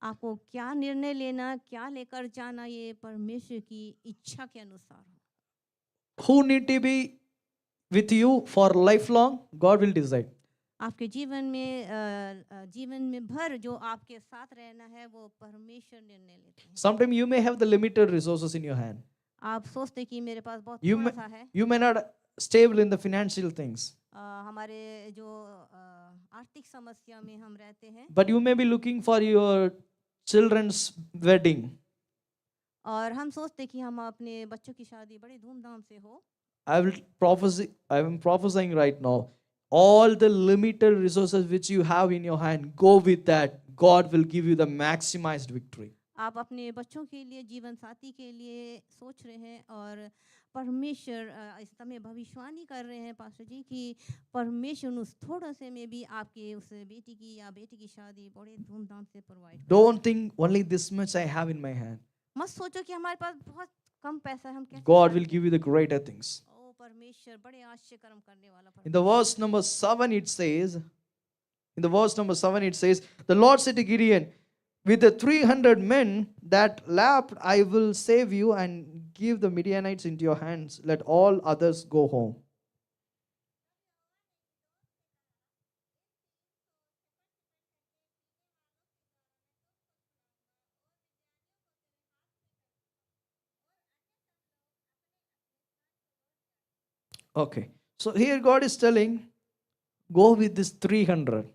आपको क्या निर्णय लेना, क्या लेकर जाना, ये परमेश्वर की इच्छा के अनुसार हो। Who need to be with you for lifelong, God will decide. आपके जीवन में भर जो आपके साथ रहना है वो परमेश्वर निर्णय लेते हैं। Sometimes you may have the limited resources in your hand. आप सोचते कि मेरे पास बहुत You थोड़ा may, सा है, you may not stable in the financial things. हमारे जो आर्थिक समस्या में हम रहते हैं, But you may be looking for your children's wedding. और हम सोचते कि हम अपने बच्चों की शादी बड़े धूमधाम से हो, I am prophesying right now. All the limited resources which you have in your hand, go with that. God will give you the maximized victory. आप अपने बच्चों के लिए, जीवन साथी के लिए सोच रहे हैं और परमेश्वर इस समय भविष्यवाणी कर रहे हैं पास्टर जी कि परमेश्वर उस थोड़ा से में भी आपके उस बेटी की या बेटी की शादी बड़े धूमधाम से provide. Don't think only this much I have in my hand. मत सोचो कि हमारे पास बहुत कम पैसा है, हम कैसे God will give you the greater things. ओ परमेश्वर बड़े आश्चर्य कर्म करने वाला In the verse number 7 it says, the Lord said to Gideon, with the 300 men that lapped, I will save you and give the Midianites into your hands. Let all others go home. Okay. So here God is telling, go with this 300.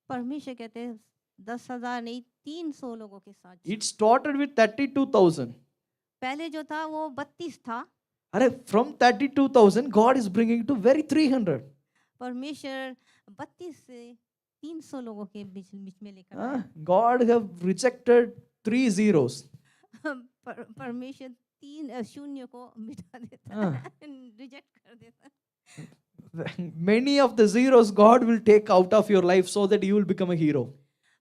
परमेश्वर कहते हैं 10,000 नहीं 300 लोगों के साथ। It started with 32,000. पहले जो था वो 32 था, अरे from 32,000 God is bringing to very 300. परमेश्वर 32 से 300 लोगों के बीच में लेकर आया। God have rejected 3 zeros. परमेश्वर 3 शून्य को मिटा देता है, रिजेक्ट कर देता है। Many of the zeros God will take out of your life so that you will become a hero.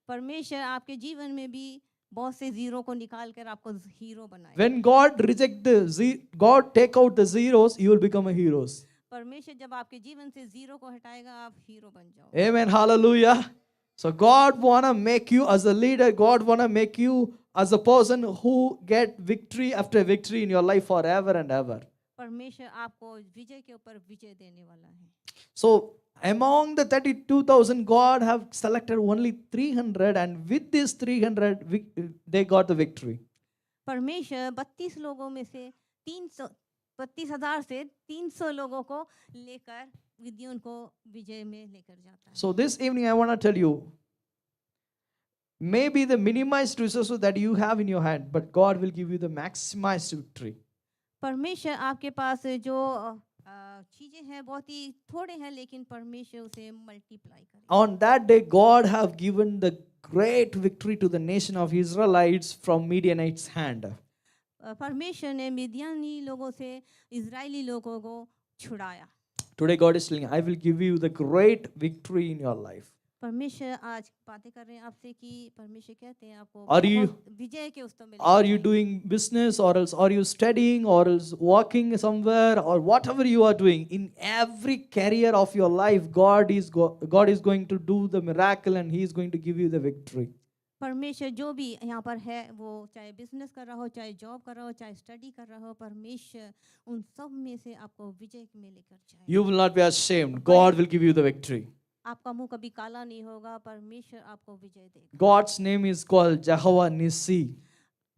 परमेश्वर आपके जीवन में भी बहुत से जीरो को निकाल कर आपको हीरो बनाए। When God God take out the zeros, you will become a heroes. परमेश्वर जब आपके जीवन से जीरो को हटाएगा आप हीरो बन जाओगे। Amen. Hallelujah. So God wanna make you as a leader. God wanna make you as a person who get victory after victory in your life forever and ever. परमेश्वर आपको विजय के ऊपर विजय देने वाला है। So among the 32,000, God have selected only 300, and with this 300, they got the victory. परमेश्वर 32 लोगों में से 32,000 से 300 लोगों को लेकर गिदोन को विजय में लेकर जाता है। So this evening, I want to tell you, maybe the minimized resources that you have in your hand, but God will give you the maximized victory. परमेश्वर आपके पास जो चीजें हैं बहुत ही थोड़े हैं, लेकिन परमेश्वर उसे मल्टीप्लाई करेगा। On that day, God have given the great victory to the nation of Israelites from Midianites' hand. परमेश्वर ने मिद्यानी लोगों से इजरायली लोगों को छुड़ाया। Today, God is telling, I will give you the great victory in your life. परमेश्वर आज बातें कर रहे हैं आपसे कि परमेश्वर कहते हैं आपको Are you- बहुत विजय के उस में Are you doing business, or else are you studying, or else working somewhere, or whatever you are doing? In every career of your life, God is going to do the miracle, and He is going to give you the victory. परमेश्वर जो भी यहाँ पर है, वो चाहे business कर रहा हो, चाहे जॉब कर रहा हो, चाहे स्टडी कर रहा हो, परमेश्वर उन सब में से आपको विजय में लेकर जाए। You will not be ashamed. God will give you the victory. आपका मुंह कभी काला नहीं होगा, परमेश्वर आपको विजय देगा। God's name is called Jehovah Nissi,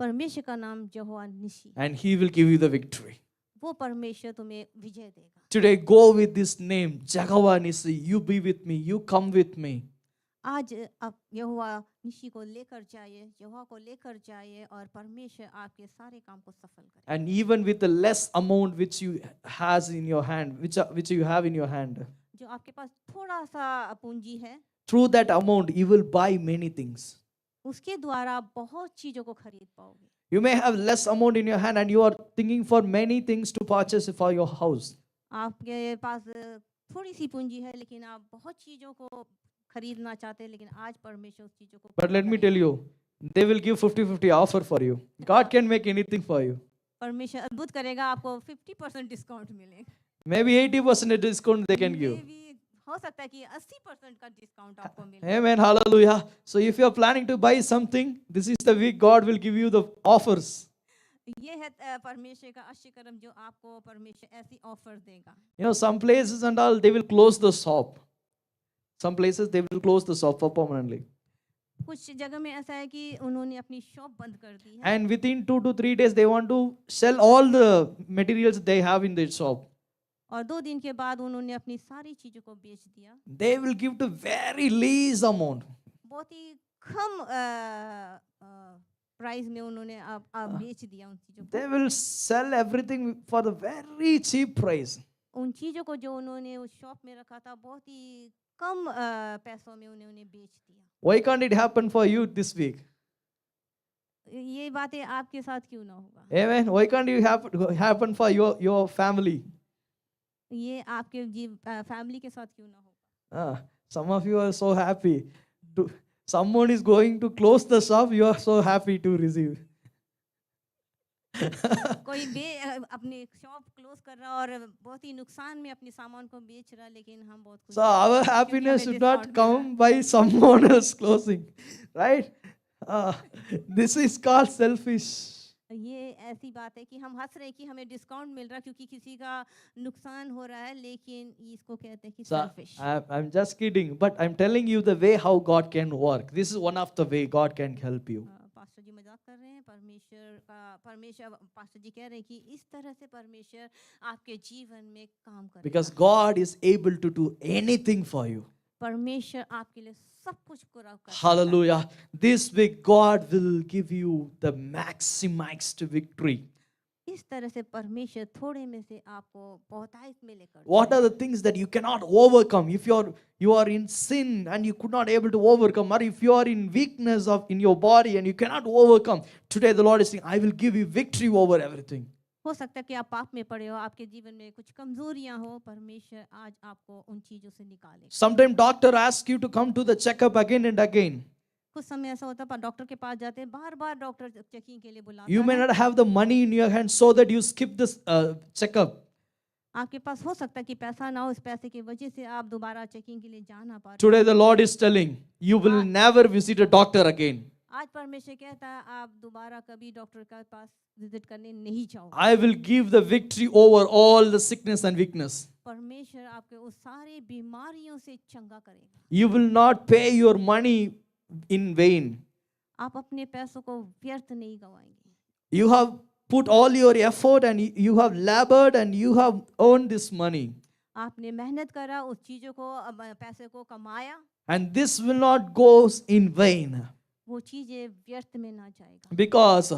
परमेश्वर का नाम यहोवा निसी, and He will give you the victory. वो परमेश्वर तुम्हें विजय देगा। Today, go with this name, Jehovah Nissi. You be with me. You come with me. आज आप यहोवा निसी को लेकर जाइए, यहोवा को लेकर जाइए, और परमेश्वर आपके सारे काम को सफल करे। And even with the less amount which you has in your hand, which you have in your hand, जो आपके पास थोड़ा सा पूंजी है, through that amount, you will buy many things. उसके द्वारा बहुत चीजों को खरीद पाओगे। You may have less amount in your hand, and you are thinking for many things to purchase for your house. आपके पास थोड़ी सी पूंजी है, लेकिन आप बहुत चीजों को खरीदना चाहते हैं, लेकिन आज परमेश्वर उस चीजों को But let me tell you, they will give 50-50 offer for you. God can make anything for you. परमेश्वर अद्भुत करेगा, आपको 50% डिस्काउंट मिलेगा। Maybe 80% discount they can give. Maybe हो सकता है कि 80% का डिस्काउंट आपको मिले। Amen. Hallelujah. So if you are planning to buy something, this is the week God will give you the offers. ये है परमेश्वर का आश्चर्य कर्म, जो आपको परमेश्वर ऐसी ऑफर देगा। You know, some places and all, they will close the shop. Some places they will close the shop for permanently. कुछ जगह में ऐसा है कि उन्होंने अपनी शॉप बंद कर दी है, And within 2 to 3 days, they want to sell all the materials they have in their shop. और 2 दिन के बाद उन्होंने अपनी सारी चीजों को बेच दिया। They will give to very least amount. बहुत ही कम प्राइस में उन्होंने आप बेच दिया उन चीज़ों को। They will sell everything for the very cheap price. उन चीज़ों को जो उन्होंने उस शॉप में रखा था बहुत ही कम पैसों में उन्हें उन्हें बेच दिया। Why can't it happen for you this week? ये बातें आपके साथ क्यों ना होगा? Amen. Why can't it happen for your family? ये आपके फैमिली के साथ क्यों ना होगा? Some of you are so happy. Someone is going to close the shop. You are so happy to receive. कोई अपने शॉप क्लोज कर रहा और बहुत ही नुकसान में अपने सामान को बेच रहा, लेकिन हम बहुत खुश So हैं our क्योंकि happiness हमें should not discount मिल रहा come by someone else closing, right? This is called selfish. है। ये ऐसी बात है कि हम हंस रहे हैं कि हमें डिस्काउंट मिल रहा है क्योंकि किसी का नुकसान हो रहा है, लेकिन इसको कहते हैं कि So selfish. I'm just kidding, but I'm telling you the way how God can work. This is one of the way God can help you. Pastor ji मजाक कर रहे हैं, परमेश्वर पास्टर जी कह रहे हैं कि इस तरह से परमेश्वर आपके जीवन में काम कर, Because God is able to do anything for you. परमेश्वर आपके लिए सब कुछ पूरा कर सकता है। Hallelujah. This week God will give you the maximized victory. इस तरह से परमेश्वर थोड़े में से आपको बहुतायत में लेकर What are the things that you cannot overcome? If you are in sin and you could not able to overcome, or if you are in weakness in your body and you cannot overcome, today the Lord is saying, I will give you victory over everything. हो सकता है कि आप पाप में पड़े हो, आपके जीवन में कुछ कमजोरियां हो, परमेश्वर आज आपको उन चीजों से निकाले। Sometimes doctor asks you to come to the checkup again and again. कुछ समय ऐसा होता है पर डॉक्टर के पास जाते हैं, बार-बार डॉक्टर चेकिंग के लिए बुलाता You may है। not have the money in your hand so that you skip this checkup. आपके पास हो सकता है कि पैसा ना हो, इस पैसे की वजह से आप दोबारा चेकिंग के लिए जा ना पा रहे। Today the Lord is telling, you will never visit a doctor again. आज परमेश्वर कहता है आप दोबारा कभी डॉक्टर के पास विजिट करने नहीं जाओगे। I will give the victory over all the sickness and weakness. परमेश्वर आपके उस सारी बीमारियों से चंगा करेगा। You will not pay your money in vain. आप अपने पैसों को व्यर्थ नहीं गवाएंगे। You have put all your effort and you have labored and you have earned this money. आपने मेहनत करा, उस चीजों को पैसे को कमाया, And this will not go in vain. वो चीजें व्यर्थ में ना जाएगा। Because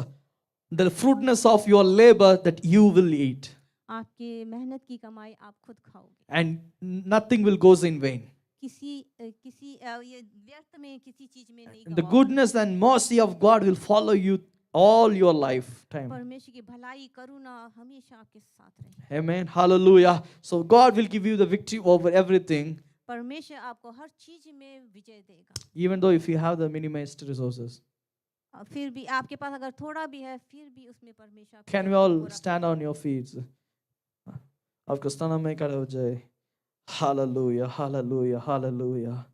the fruitness of your labor that you will eat. आपके मेहनत की कमाई आप खुद खाओगे। And nothing will goes in vain. किसी ये व्यर्थ में किसी चीज में नहीं The गवाओगे। goodness and mercy of God will follow you all your lifetime. परमेश्वर की भलाई करुणा हमेशा आपके साथ रहे। Amen. Hallelujah. So God will give you the victory over everything, परमेश्वर आपको हर चीज में विजय देगा। even though if you have the minimized resources. फिर भी आपके पास अगर थोड़ा भी है, फिर भी उसमें परमेश्वर आपको Can we all stand on your feet? आपको स्थान में खड़े हो जाए. Hallelujah. Hallelujah. Hallelujah.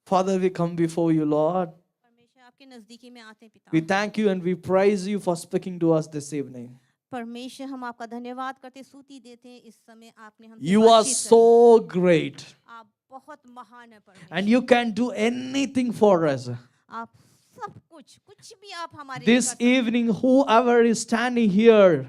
Father, we come before you, Lord. परमेश्वर आपके नजदीकी में आते हैं पिता। We thank you and we praise you for speaking to us this evening. परमेश्वर हम आपका धन्यवाद करते, स्तुति देते हैं, इस समय आपने हमसे You are बातचीत करी। so great आप बहुत महान है परमेश्वर। and you can do anything for us. आप सब कुछ भी आप हमारे लिए This कर सकते हैं। evening, whoever is standing here,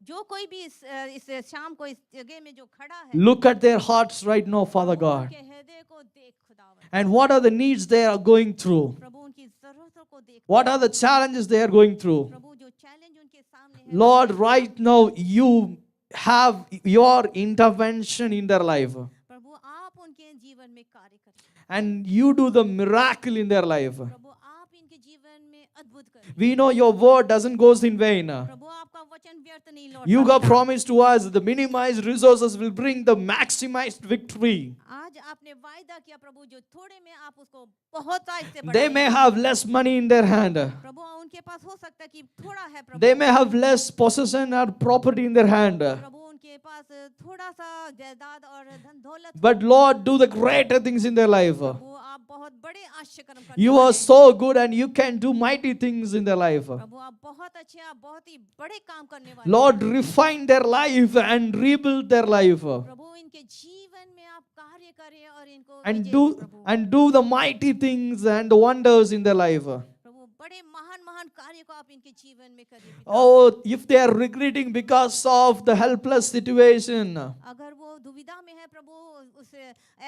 जो कोई भी इस शाम को इस जगह में जो खड़ा है, look at their hearts right now, Father God. उनके हृदय को देख खुदावन। And what are the needs they are going through? प्रभु उनकी जरूरतों को देख। What are the challenges they are going through? प्रभु जो चैलेंज उनके सामने है, Lord, right now, you have your intervention in their life. प्रभु आप उनके जीवन में कार्य करें। And you do the miracle in their life. प्रभु आप इनके जीवन में अद्भुत करें। We know your word doesn't go in vain. प्रभु आपका वचन व्यर्थ नहीं लौटता। You have promised to us the minimized resources will bring the maximized victory. आज आपने वायदा किया प्रभु, जो थोड़े में आप उसको बहुत से They बढ़ाएंगे। may have less money in their hand. प्रभु उनके पास हो सकता है कि थोड़ा है प्रभु। They may have less possession or property in their hand. प्रभु उनके पास थोड़ा सा जायदाद और धन दौलत, But Lord, do the greater things in their life. प्रभु आप बहुत बड़े आश्चर्य कर्म करने You वाले are हैं। so good and you can do mighty things in their life. प्रभु आप बहुत अच्छे, आप बहुत ही बड़े काम करने वाले हैं। Lord, refine their life and rebuild their life. प्रभु इनके जीवन में आप कार्य करें और इनको And विजय do दें प्रभु। and do the mighty things and the wonders in their life. प्रभु बड़े महान महान कार्य को आप इनके जीवन में करिए पिता। Oh, if they are regretting because of the helpless situation, अगर वो दुविधा में है प्रभु, उस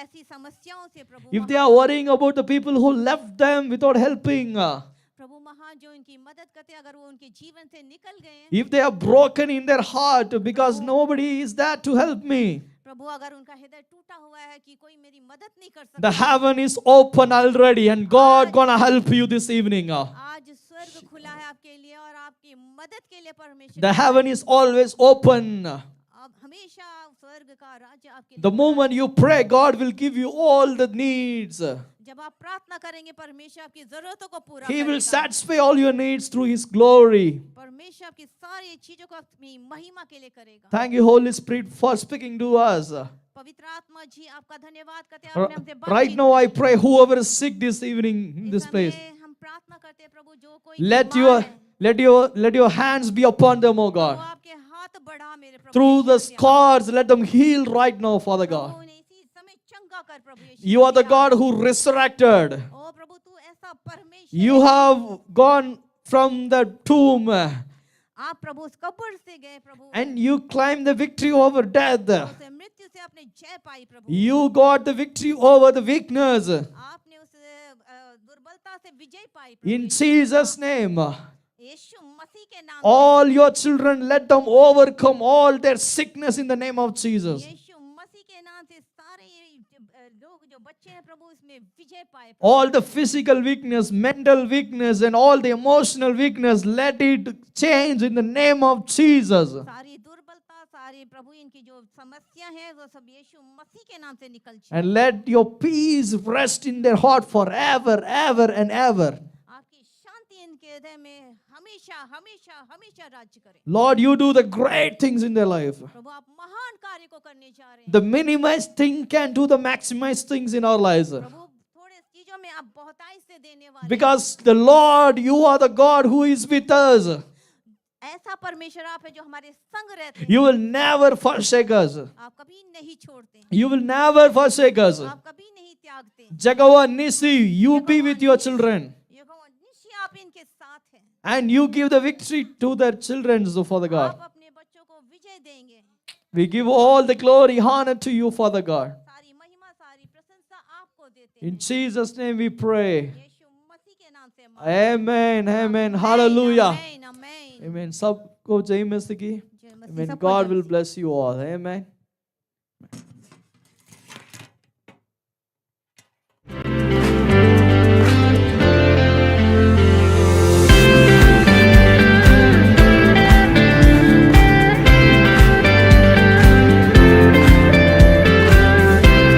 ऐसी समस्याओं से प्रभु if they are worrying about the people who left them without helping, प्रभु महान जो इनकी मदद करते हैं, अगर वो उनके जीवन से निकल गए हैं if they are broken in their heart because nobody is there to help me, प्रभु, अगर उनका हृदय टूटा हुआ है कि कोई मेरी मदद नहीं कर the सकता, heaven is open already and God gonna help you this evening. आज स्वर्ग खुला है आपके लिए और आपकी मदद के लिए परमेश्वर The heaven is always open. अब हमेशा स्वर्ग का राज्य आपके The लिए, moment you pray, God will give you all the needs. जब आप प्रार्थना करेंगे परमेश्वर आपकी जरूरतों को पूरा He will करेगा। satisfy all your needs through His glory. परमेश्वर आपकी सारी चीजों को अपनी महिमा के लिए करेगा। Thank you, Holy Spirit, for speaking to us. पवित्र आत्मा जी आपका धन्यवाद करते हैं, आपने हमसे Right बातचीत now, I की। pray whoever is sick this evening in इस this place, समय हम प्रार्थना करते हैं प्रभु, जो कोई let बीमार your है, let your hands be upon them, O वो God. आपके हाथ बढ़ा मेरे प्रभु Through the Yeshu Masih. scars, let them heal right now, Father Prabhu God. उन्हें इसी समय चंगा कर प्रभु यीशु You are the Masih. God who resurrected. ओ प्रभु तू ऐसा परमेश्वर You है। have gone from the tomb आप प्रभु उस कब्र से गए प्रभु, and you climbed the victory over death. उस मृत्यु से आपने जय पाई प्रभु, You got the victory over the weakness. आपने उस दुर्बलता से विजय पाई प्रभु In यीशु। Jesus' name, यीशु मसीह के नाम all your children, let them overcome all their sickness in the name of से, Jesus. यीशु मसीह के नाम से सारे लोग जो बच्चे हैं प्रभु इसमें विजय पाए प्रभु। All the physical weakness, mental weakness, and all the emotional weakness, let it change in the name of Jesus. सारी दुर्बलता, सारी प्रभु इनकी जो समस्या है वो सब यीशु मसीह के नाम से निकल जाए। And let your peace rest in their heart forever, ever, and ever. आपकी शांति इनके हृदय में हमेशा हमेशा हमेशा राज्य करे। Lord, you do the great things in their life. प्रभु आप महान कार्य को करने जा रहे हैं। The minimized thing can do the maximized things in our lives. प्रभु थोड़े चीजों में आप बहुताई से देने वाले हैं। Because the Lord, you are the God who is with us. ऐसा परमेश्वर आप है जो हमारे संग रहते हैं। You will never forsake us. आप कभी नहीं छोड़ते हैं, You will never forsake us. आप कभी नहीं त्यागते हैं। Jehovah Nissi, you be with your children. यहोवा निश्चय आप इनके साथ हैं। And you give the victory to their children, so Father God. आप अपने बच्चों को विजय देंगे। We give all the glory, honor to you, Father God. सारी महिमा सारी प्रशंसा आपको देते हैं। In Jesus' name we pray. यीशु मसीह के नाम से मांगते Amen, amen, हैं। hallelujah. आमीन, आमीन। Amen. सबको जय मसीह की. जय मसीह Amen. सबको God जय will Masih. bless you all. Amen.